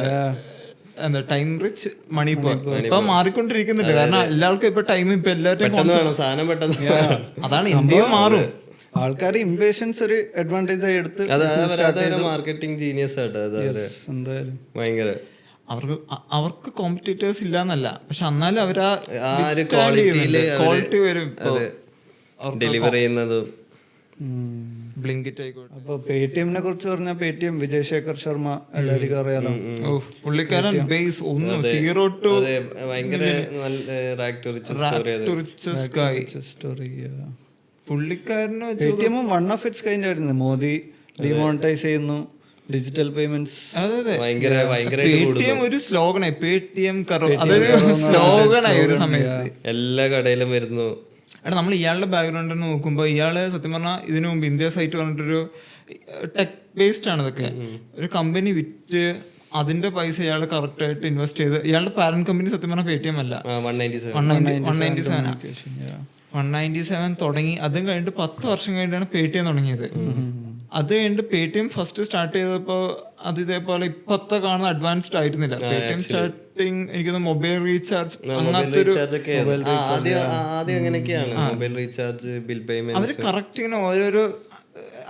എന്താ ടൈം റിച്ച് മണി പോർ. ഇപ്പൊ മാറിക്കൊണ്ടിരിക്കുന്നുണ്ട്, കാരണം എല്ലാവർക്കും ഇപ്പൊ ടൈം ഇപ്പൊ എല്ലാവരുടെയും അതാണ്, ഇന്ത്യയും മാറും. ആൾക്കാർ ഇംപേഷ്യൻസ് ഒരു അഡ്വാൻറ്റേജ് ആയി എടുത്ത് മാർക്കറ്റിംഗ് ജീനിയസ് ആയിട്ട് ഭയങ്കര. അവർക്ക് കോമ്പറ്റീറ്റേഴ്സ് ഇല്ലാന്നല്ല, പക്ഷെ എന്നാലും അവരാ ക്വാളിറ്റി വരും ഡെലിവറി ചെയ്യുന്നത്. ബ്ലിങ്കിറ്റ് ആയിക്കോട്ടെ. അപ്പൊ പേടിഎമ്മിനെ കുറിച്ച് പറഞ്ഞാൽ പേടിഎം വിജയ് ശേഖർ ശർമ്മ എല്ലാവർക്കും അറിയാലോ. പുള്ളിക്കാരൻ ബേസ് ഒന്നും 0 to ഭയങ്കര സ്റ്റോറി. പുള്ളിക്കാരന് Paytm one of its kind ആയിരുന്നു. മോദി ഡിമോണിറ്റൈസ് ചെയ്യുന്നു ഡിജിറ്റൽ പേയ്മെന്റ്സ്. പേടിഎം ഒരു സ്ലോഗനായി, പേടിഎം അതൊരു സ്ലോഗനായി ഒരു സമയത്ത് എല്ലാ കടയിലും വരുന്നു. എടാ നമ്മൾ ഇയാളുടെ ബാക്ക്ഗ്രൗണ്ട് നോക്കുമ്പോൾ ഇയാള് സത്യം പറഞ്ഞാൽ ഇതിനു മുമ്പ് ഇന്ത്യ സൈറ്റ് പറഞ്ഞിട്ടൊരു ടെക് ബേസ്ഡ് ആണ് ഇതൊക്കെ. ഒരു കമ്പനി വിറ്റ് അതിന്റെ പൈസ ഇയാൾ കറക്റ്റ് ആയിട്ട് ഇൻവെസ്റ്റ് ചെയ്ത്, ഇയാളുടെ പാരന്റ് കമ്പനി സത്യം പറഞ്ഞാൽ പേടിഎം അല്ല, 197 തുടങ്ങി. അതും കഴിഞ്ഞിട്ട് 10 വർഷം കഴിഞ്ഞിട്ടാണ് പേടിഎം തുടങ്ങിയത്. അത് കഴിഞ്ഞിട്ട് പേടിഎം ഫസ്റ്റ് സ്റ്റാർട്ട് ചെയ്തപ്പോ അത് ഇതേപോലെ ഇപ്പത്തെ കാണുന്ന അഡ്വാൻസ്ഡ് ആയിരുന്നില്ല. പേടിഎം സ്റ്റാർട്ടിങ് എനിക്കൊന്ന് മൊബൈൽ റീചാർജ് അങ്ങനത്തെ ഒരു അവര് കറക്റ്റ് ഇങ്ങനെ ഓരോരോ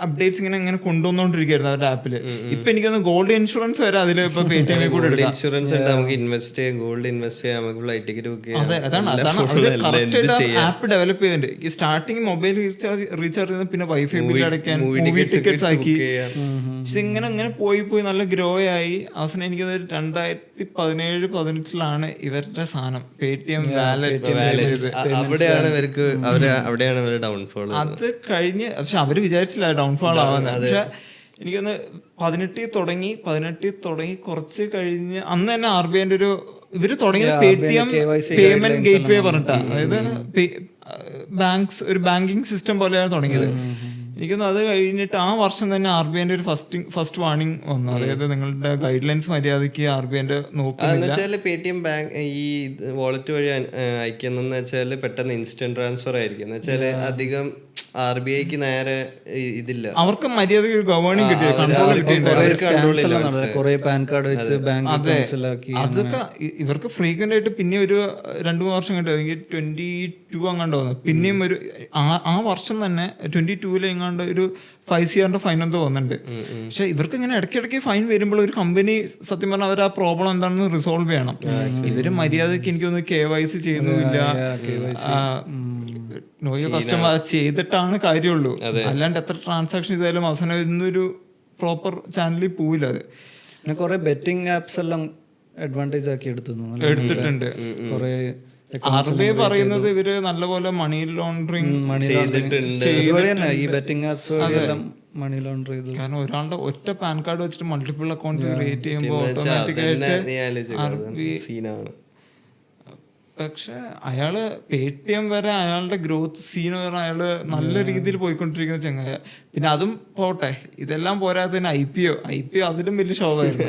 അപ്ഡേറ്റ്സ് ഇങ്ങനെ കൊണ്ടുവന്നോണ്ടിരിക്കുകയായിരുന്നു അവരുടെ ആപ്പില്. ഇപ്പൊ എനിക്കൊന്ന് ഗോൾഡ് ഇൻഷുറൻസ് വരെ അതിൽ ഇപ്പൊ പേടിഎമ്മിൽ കൂടെ എടുക്കാം. ഇൻഷുറൻസ് ഉണ്ട്, നമുക്ക് ഇൻവെസ്റ്റ് ചെയ്യാം, ഗോൾഡ് ഇൻവെസ്റ്റ് ചെയ്യാം, നമുക്ക് ഫ്ലൈറ്റ് ടിക്കറ്റ് ബുക്ക് ചെയ്യാം. അതെ, അതാണ് അവര് കറക്റ്റ് ആയിട്ട് ആപ്പ് ഡെവലപ്പ് ചെയ്തിട്ടുണ്ട്. ഈ സ്റ്റാർട്ടിങ് മൊബൈൽ റീചാർജ് ചെയ്ത് പിന്നെ വൈഫൈ ബിൽ അടയ്ക്കാൻ, മൂവി ടിക്കറ്റ്സ് ആക്കി. പക്ഷെ ഇങ്ങനെ പോയി നല്ല ഗ്രോ ആയി. അവസാനം എനിക്കത് 2017-18 ഇവരുടെ സാധനം പേടിഎം വാലറ്റ്. അവിടെയാണ് ഇവരുടെ ഡൗൺഫോൾ. അത് കഴിഞ്ഞ് പക്ഷെ അവര് വിചാരിച്ചില്ല ഡൗൺഫോൾ ആവാന്ന്. പക്ഷെ എനിക്കൊന്ന് 18 തുടങ്ങി കുറച്ച് കഴിഞ്ഞ് അന്ന് തന്നെ RBIന്റെ ഒരു ഇവര് തുടങ്ങിയത് പേടിഎം പേയ്മെന്റ് ഗേറ്റ് വേ പറഞ്ഞിട്ടാ. അതായത് ഒരു ബാങ്കിങ് സിസ്റ്റം പോലെയാണ് തുടങ്ങിയത്. എനിക്കൊന്ന് അത് കഴിഞ്ഞിട്ട് ആ വർഷം തന്നെ RBIന്റെ ഒരു ഫസ്റ്റ് വാർണിംഗ് വന്നു. അതായത് നിങ്ങളുടെ ഗൈഡ് ലൈൻസ് മര്യാദയ്ക്ക് RBIന്റെ നോക്കുന്നില്ല. പേടിഎം ബാങ്ക് ഈ വാളറ്റ് വഴി അയക്കുന്ന വെച്ചാൽ പെട്ടെന്ന് ഇൻസ്റ്റന്റ് ട്രാൻസ്ഫർ ആയിരിക്കും. എന്ന് വെച്ചാൽ അധികം RBIക്ക് നേരെ ഇതില്ല, അവർക്ക് മര്യാദയ്ക്ക് ഗവേണിംഗ് കിട്ടിയ കുറെ പാൻ കാർഡ് വെച്ച് ബാങ്ക് അതൊക്കെ ഇവർക്ക് ഫ്രീക്വന്റ് ആയിട്ട് പിന്നെ ഒരു 2-3 വർഷം കണ്ടു 22 അങ്ങാണ്ട് വന്നു. പിന്നെയും ഒരു ആ വർഷം തന്നെ 22 എങ്ങാണ്ട് ഒരു 5 CR ഫൈൻ എന്തോ വന്നിട്ടുണ്ട്. പക്ഷെ ഇവർക്ക് ഇങ്ങനെ ഇടയ്ക്കിടയ്ക്ക് ഫൈൻ വരുമ്പോൾ ഒരു കമ്പനി സത്യം പറഞ്ഞാൽ അവർ ആ പ്രോബ്ലം എന്താണെന്ന് റിസോൾവ് ചെയ്യണം. ഇവര് മര്യാദക്ക് എനിക്കൊന്ന് KYC ചെയ്യുന്നില്ല, കസ്റ്റമർ ചെയ്തിട്ടാണ് കാര്യമുള്ളൂ. അല്ലാണ്ട് എത്ര ട്രാൻസാക്ഷൻ ചെയ്താലും അവസാനം ഇന്നൊരു പ്രോപ്പർ ചാനലിൽ പോവില്ല. അത് പിന്നെ കുറെ ബെറ്റിംഗ് ആപ്സ് എല്ലാം അഡ്വാൻറ്റേജ് ആക്കി എടുത്തിട്ടുണ്ട്. കുറെ RBI പറയുന്നത് ഇവര് നല്ലപോലെ മണി ലോണ്ടറിങ് ഈ ബെറ്റിംഗ് ആപ്സ് മണി ലോണ്ടർ ചെയ്തു. കാരണം ഒരാളുടെ ഒറ്റ പാൻ കാർഡ് വെച്ചിട്ട് മൾട്ടിപ്പിൾ അക്കൗണ്ട്സ് ക്രിയേറ്റ് ചെയ്യുമ്പോൾ ഓട്ടോമാറ്റിക് ആയിട്ട്. പക്ഷെ അയാള് Paytm വരെ അയാളുടെ ഗ്രോത്ത് സീന് വരെ അയാള് നല്ല രീതിയിൽ പോയിക്കൊണ്ടിരിക്കുന്ന ചെങ്ങായ. പിന്നെ അതും പോട്ടെ, ഇതെല്ലാം പോരാത്തതിന് IPO അതിലും വലിയ ഷോക്കായിരുന്നു.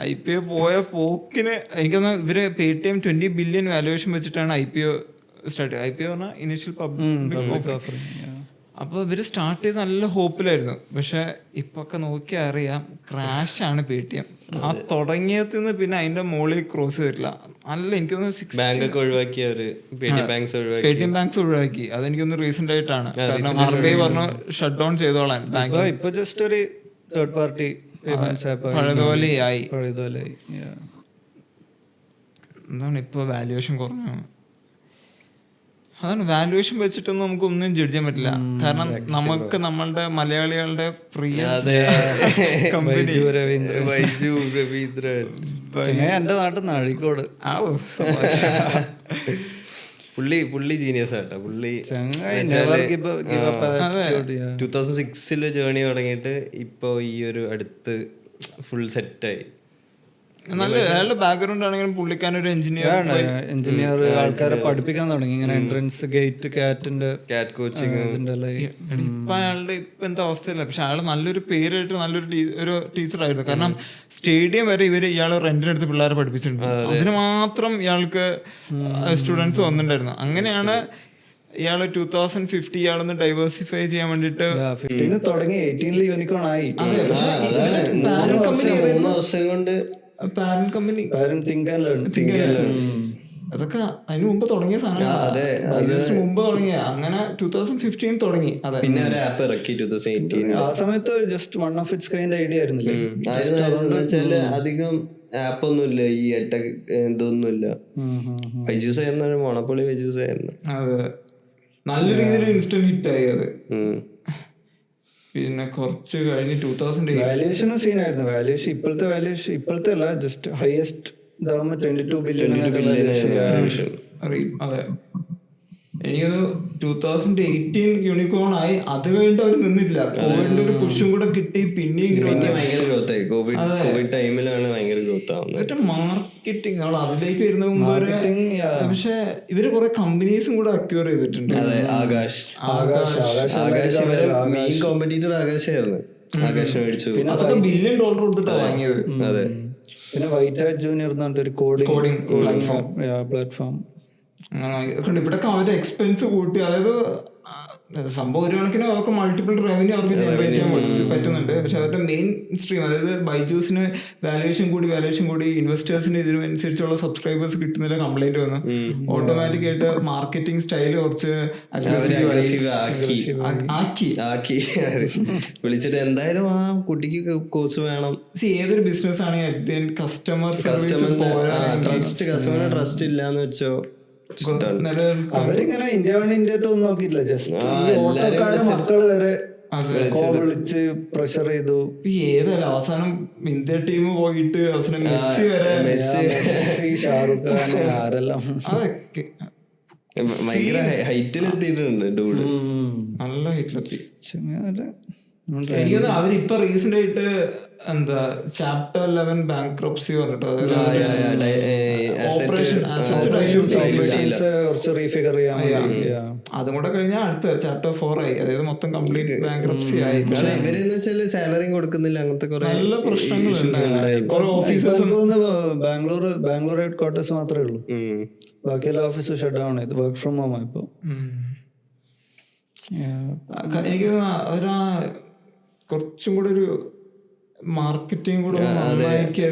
IPO പോയ പോക്കിന് എനിക്കൊന്ന് ഇവര് Paytm 20 ബില്യൺ വാല്യുവേഷൻ വെച്ചിട്ടാണ് IPO സ്റ്റാർട്ട്. IPO പറഞ്ഞാൽ ഇനീഷ്യൽ പബ്ലിക് ഓഫറിംഗ്. അപ്പോൾ ഇവര് സ്റ്റാർട്ട് ചെയ്ത് നല്ല ഹോപ്പിലായിരുന്നു. പക്ഷെ ഇപ്പൊക്കെ നോക്കിയാൽ അറിയാം ക്രാഷാണ് Paytm. ആ തുടങ്ങിയതിന്ന് പിന്നെ അതിന്റെ മുകളിൽ ക്രോസ് ചെയ്തിട്ടില്ല. നല്ല എനിക്ക് Paytm ബാങ്ക്സ് ഒഴിവാക്കി. അതെനിക്കൊന്ന് റീസെന്റ് ആയിട്ടാണ്. കാരണം RBI പറഞ്ഞു ഷട്ട് ഡൗൺ ചെയ്തോളാൻ ബാങ്ക്. ഇപ്പൊ ജസ്റ്റ് ഒരു തേർഡ് പാർട്ടി പഴയതുപോലെ ആയി. എന്താണ് ഇപ്പൊ വാല്യുവേഷൻ കുറഞ്ഞു. അതാണ് വാല്യുവേഷൻ വെച്ചിട്ടൊന്നും നമുക്ക് ഒന്നും ജഡ്ജ് ചെയ്യാൻ പറ്റില്ല. കാരണം നമുക്ക് നമ്മളുടെ മലയാളികളുടെ പ്രിയ കമ്പനി എന്റെ നാട്ടിൽ നിന്ന് അഴീക്കോട് പുള്ളി ജീനിയസ് ആട്ടോ. പുള്ളി 2006 ജേർണി തുടങ്ങിയിട്ട് ഇപ്പൊ ഈ ഒരു അടുത്ത് ഫുൾ സെറ്റായി. നല്ല അയാളുടെ ബാക്ക്ഗ്രൗണ്ട് ആണെങ്കിലും പുള്ളിക്കാരൻ ഒരു എഞ്ചിനീയർ ആൾക്കാരെ പഠിപ്പിക്കാൻ തുടങ്ങി. ഇങ്ങനെ എൻട്രൻസ് ഗേറ്റ് കാറ്റ് കോച്ചിങ്. ഇപ്പൊ അയാളുടെ ഇപ്പൊ എന്താ അവസ്ഥയില്ല. പക്ഷെ അയാൾ നല്ലൊരു പേരായിട്ട് നല്ലൊരു ഒരു ടീച്ചറായിരുന്നു. കാരണം സ്റ്റേഡിയം വരെ ഇയാൾ റെന്റിനെടുത്ത് പിള്ളേരെ പഠിപ്പിച്ചിട്ടുണ്ട്. അതിന് മാത്രം ഇയാൾക്ക് സ്റ്റുഡൻസ് വന്നിട്ടുണ്ടായിരുന്നു. അങ്ങനെയാണ് ഇയാള് 2050 ഇയാളൊന്ന് ഡൈവേഴ്സിഫൈ ചെയ്യാൻ വേണ്ടിട്ട് തുടങ്ങി. 18 യൂണിക്കോൺ ആയി. പാരന്റ് കമ്പനി അതൊക്കെ അതിന് മുമ്പ് തുടങ്ങിയ സാധനം. മുമ്പ് തുടങ്ങിയ അങ്ങനെ 2015 തുടങ്ങി. അതെ, പിന്നെ ഒരു ആപ്പ് ഇറക്കി 2018. ആ സമയത്ത് just one of its kind idea ആയിരുന്നില്ലേ. അധികം ആപ്പ് ഒന്നുമില്ല, ഈ ഇതൊന്നുമില്ല. വൈജൂസ് ആയിരുന്നു മോണോപ്പൊളി വൈജൂസ് ആയിരുന്നു. അതെ, നല്ല രീതിയിൽ ഇൻസ്റ്റന്റ് ഹിറ്റ് ആയി അത്. പിന്നെ കുറച്ച് കഴിഞ്ഞ് 2008 വാല്യുവേഷനും സീനായിരുന്നു. വാല്യുവേഷൻ ഇപ്പോഴത്തെ അല്ല, ജസ്റ്റ് ഹയസ്റ്റ് 22 ബില്യൺ. അതെ, എനിക്കത് 2018 യൂണിക്കോൺ ആയി. അത് കഴിഞ്ഞിട്ട് അവർ നിന്നില്ല. കോവിഡിന്റെ ഒരു പുഷും കൂടെ കിട്ടി. പിന്നെയും ഭയങ്കര ഗ്രോത്ത് ആയി. കോവിഡ് ടൈമിലാണ് ഭയങ്കര ഗ്രോത്ത് ആവുന്നത്. മാർക്കറ്റിംഗ് അതിലേക്ക് വരുന്ന മുമ്പ്. പക്ഷെ ഇവര് കുറെ കമ്പനീസും കൂടെ അക്വയർ ചെയ്തിട്ടുണ്ട്. ആകാശ് മെയിൻ കോമ്പറ്റീറ്റർ ആകാശായിരുന്നു. ആകാശ് മേടിച്ചു. അതൊക്കെ $1 ബില്യൺ കൊടുത്തിട്ടാണ് വാങ്ങിയത്. അതെ, പിന്നെ വൈറ്റ് ഹാറ്റ് ജൂനിയർ ഒരു കോഡിംഗ് പ്ലാറ്റ്ഫോം. ഇവിടൊക്കെ അവരുടെ എക്സ്പെൻസ് കൂട്ടി. അതായത് സംഭവം ഒരു കണക്കിന് അവർക്ക് മൾട്ടിപ്പിൾ റവന്യൂ അവർക്ക് ജനറേറ്റ് ചെയ്യാൻ പറ്റുന്നുണ്ട്. പക്ഷെ അവരുടെ മെയിൻ സ്ട്രീം, അതായത് ബൈജൂസിന് വാല്യുവേഷൻ കൂടി ഇൻവെസ്റ്റേഴ്സിന് ഇതിനനുസരിച്ചുള്ള സബ്സ്ക്രൈബേഴ്സ് കിട്ടുന്നില്ല കംപ്ലൈന്റ് വന്നു. ഓട്ടോമാറ്റിക് ആയിട്ട് മാർക്കറ്റിംഗ് സ്റ്റൈല് കുറച്ച് ആക്കി വിളിച്ചിട്ട് എന്തായാലും ആ കുട്ടിക്ക് കോഴ്സ് വേണം. ഏതൊരു ബിസിനസ് ആണെങ്കിൽ കസ്റ്റമർ ട്രസ്റ്റ് ഇല്ലാന്ന് വെച്ചോ. അവരിങ്ങനെ ഇന്ത്യ 1 ഇന്ത്യ 2 ഒന്നും നോക്കിയില്ല. ജസ്റ്റ് ഓട്ടോക്കാരെ മക്കള് വരെ വിളിച്ച് പ്രഷർ ചെയ്തു. ഏതല്ല അവസാനം ഇന്ത്യ ടീം പോയിട്ട് അവസാനം മെസ്സി വരെ, ഷാറുഖ് ഖാൻ, ആരെല്ലാം അതൊക്കെ ഭയങ്കര ഹൈറ്റിലെത്തിയിട്ടുണ്ട്. ഡൂഡ് നല്ല ഹൈറ്റിലെത്തി. എനിക്കൊന്ന് അവരിപ്പൊ റീസെന്റ് ആയിട്ട് എന്താ ചാപ്റ്റർ 11 ബാങ്ക്രപ്സി പറഞ്ഞിട്ട്, അതും കൂടെ കഴിഞ്ഞാൽ അടുത്ത ചാപ്റ്റർ 4 ആയി. അതായത് മൊത്തം കംപ്ലീറ്റ് ബാങ്ക്രപ്സി ആയി. സാലറി കൊടുക്കുന്നില്ല, അങ്ങനത്തെ നല്ല പ്രശ്നങ്ങളുണ്ട്. ബാംഗ്ലൂർ ഹെഡ് ക്വാർട്ടേഴ്സ് മാത്രമേ ഉള്ളൂ. ബാക്കിയെല്ലാ ഓഫീസും ഷട്ട് ഡൗൺ ചെയ്തു. വർക്ക് ഫ്രം ഹോം ആയിപ്പോ. എനിക്ക് അവരാ കുറച്ചും കൂടെ ഒരു മാർക്കറ്റിംഗ് കൂടെ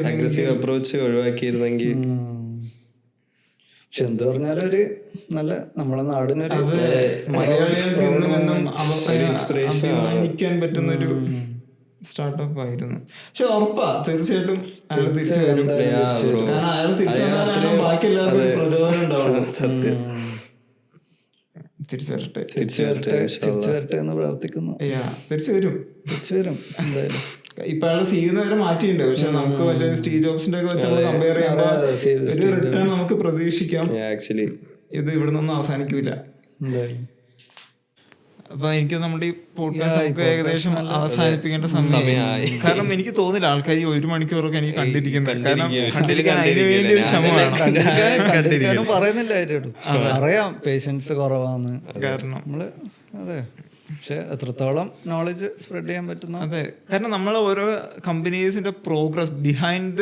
അഗ്രസീവ് അപ്രോച്ച് ഒഴിവാക്കിയിരുന്നെങ്കിൽ. പക്ഷെ എന്ത് പറഞ്ഞാലും ഒരു നല്ല നമ്മളെ നാടിനൊരു മലയാളികൾക്ക് ഇന്നും എന്നും അഭിമാനിക്കാൻ പറ്റുന്ന ഒരു സ്റ്റാർട്ടപ്പ് ആയിരുന്നു. പക്ഷെ ഉറപ്പാ തീർച്ചയായിട്ടും അയാൾ തിരിച്ചു വരും. കാരണം അയാൾ തിരിച്ചു വന്നാലാണ് ബാക്കി എല്ലാവർക്കും ഒരു പ്രചോദനം ഉണ്ടാവുള്ളൂ. സത്യം. തിരിച്ചു വരട്ടെ, തിരിച്ചു വരട്ടെ എന്ന് പ്രാർത്ഥിക്കുന്നു. തിരിച്ചു വരും എന്തായാലും. ഇപ്പൊ അയാൾ ചെയ്യുന്നവരെ മാറ്റിയിട്ടുണ്ട്. പക്ഷെ നമുക്ക് മറ്റേ സ്റ്റീവ് ജോബ്സിന്റെ ഒക്കെ വെച്ച് നമ്മൾ കമ്പയർ ചെയ്യുമ്പോ ഒരു റിട്ടേൺ നമുക്ക് പ്രതീക്ഷിക്കാം. ആക്ച്വലി ഇത് ഇവിടെ നിന്നൊന്നും അവസാനിക്കൂല. എന്തായാലും അപ്പൊ എനിക്ക് നമ്മുടെ ഈ പോഡ്കാസ്റ്റ് നമുക്ക് ഏകദേശം അവസാനിപ്പിക്കേണ്ട സമയമായി. കാരണം എനിക്ക് തോന്നില്ല ആൾക്കാർ 1 മണിക്കൂറൊക്കെ എനിക്ക് കണ്ടിരിക്കുന്നത്. കാരണം കണ്ടിരിക്കാൻ അതിന് വേണ്ടി ഒരു ക്ഷമമാണ്. പറയുന്നില്ല, അറിയാം പേഷ്യൻസ് കുറവാന്ന്. കാരണം നമ്മള് അതെ, പക്ഷെ എത്രത്തോളം നോളജ് സ്പ്രെഡ് ചെയ്യാൻ പറ്റുന്ന. അതെ, കാരണം നമ്മൾ ഓരോ കമ്പനീസിന്റെ പ്രോഗ്രസ് ബിഹൈൻഡ് ദ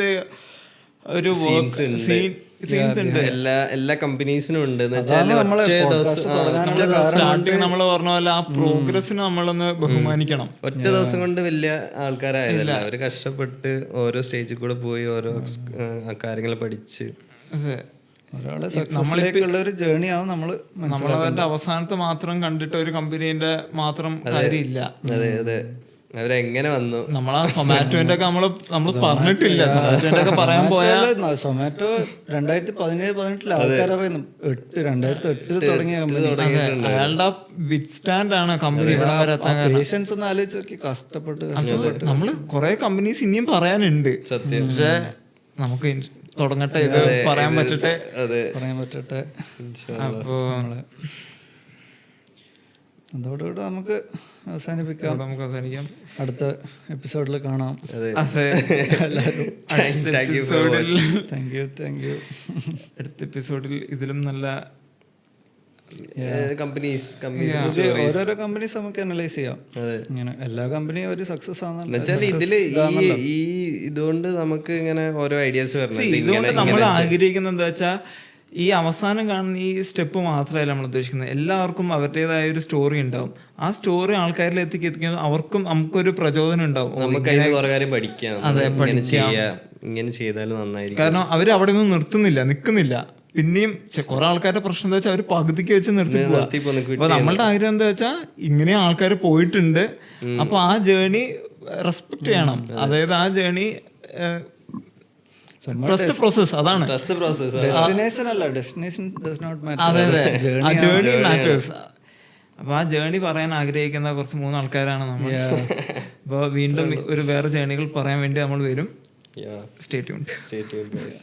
ഒരു സീൻസ് ഉണ്ട്. എല്ലാ കമ്പനീസിനും ഉണ്ട്. സ്റ്റാർട്ടിങ് നമ്മൾ പറഞ്ഞ പോലെ ആ പ്രോഗ്രസിന് നമ്മളൊന്ന് ബഹുമാനിക്കണം. ഒറ്റ ദിവസം കൊണ്ട് വലിയ ആൾക്കാരായതല്ല, അവര് കഷ്ടപ്പെട്ട് ഓരോ സ്റ്റേജിൽ കൂടെ പോയി ഓരോ കാര്യങ്ങൾ പഠിച്ച്. നമ്മളിപ്പോ ഒരു ജേണിയാണ് നമ്മളവരുടെ അവസാനത്തെ മാത്രം കണ്ടിട്ട് ഒരു കമ്പനീന്റെ മാത്രം കാര്യമില്ല. അതെ അതെ, അവരെങ്ങനെ വന്നു. നമ്മളാ സൊമാറ്റോന്റെ ഒക്കെ നമ്മള് പറഞ്ഞിട്ടില്ല. സൊമാറ്റോന്റെ ഒക്കെ പറയാൻ പോയാ സൊമാറ്റോ 2017-18 ആൾക്കാരെ 2008 തുടങ്ങിയ കമ്പനി. അയാളുടെ വിറ്റ് സ്റ്റാൻഡ് ആണ് കമ്പനി ഇവിടെ വരാത്ത. പേഷ്യൻസ് ഒന്ന് ആലോചിച്ച് നോക്കി, കഷ്ടപ്പെട്ട് നമ്മള് കൊറേ കമ്പനീസ് ഇനിയും പറയാനുണ്ട്. സത്യം. പക്ഷെ നമുക്ക് തുടങ്ങട്ടെ, ഇത് പറയാൻ പറ്റട്ടെ. അപ്പോ അതോടുകൂടെ നമുക്ക് അവസാനിപ്പിക്കാം. അടുത്ത എപ്പിസോഡിൽ കാണാം. അടുത്ത എപ്പിസോഡിൽ ഇതിലും നല്ല ഓരോരോ കമ്പനീസ് നമുക്ക് അനലൈസ് ചെയ്യാം. ഇങ്ങനെ എല്ലാ കമ്പനിയും ഒരു സക്സസ് ആണെന്നുവെച്ചാൽ ഇതുകൊണ്ട് നമുക്ക് ഇങ്ങനെ ഓരോ ഐഡിയാസ് വരണം. ഇതുകൊണ്ട് നമ്മൾ ആഗ്രഹിക്കുന്നത് എന്താ വെച്ചാൽ ഈ അവസാനം കാണുന്ന ഈ സ്റ്റെപ്പ് മാത്രമല്ല നമ്മൾ ഉദ്ദേശിക്കുന്നത്. എല്ലാവർക്കും അവരുടേതായ ഒരു സ്റ്റോറി ഉണ്ടാവും. ആ സ്റ്റോറി ആൾക്കാരിൽ എത്തിക്കുന്ന അവർക്കും നമുക്കൊരു പ്രചോദനം ഉണ്ടാവും. അതെ, പഠിക്കാം. കാരണം അവര് അവിടെ നിന്ന് നിൽക്കുന്നില്ല. പിന്നെയും കുറെ ആൾക്കാരുടെ പ്രശ്നം എന്താ വെച്ചാൽ അവര് പകുതിക്ക് വെച്ച് നിർത്തി പോവാ. അപ്പൊ നമ്മളുടെ ആഗ്രഹം എന്താ വെച്ചാൽ ഇങ്ങനെ ആൾക്കാർ പോയിട്ടുണ്ട്, അപ്പൊ ആ ജേണി റെസ്പെക്ട് ചെയ്യണം. അതായത് ആ ജേണി പ്രോസസ്, അതാണ്. അതെ അതെ, ആ ജേണി മാറ്റേഴ്സ്. അപ്പൊ ആ ജേണി പറയാൻ ആഗ്രഹിക്കുന്ന കുറച്ച് 3 ആൾക്കാരാണ് നമ്മൾ. അപ്പൊ വീണ്ടും ഒരു വേറെ ജേണികൾ പറയാൻ വേണ്ടി നമ്മൾ വരും. Stay tuned.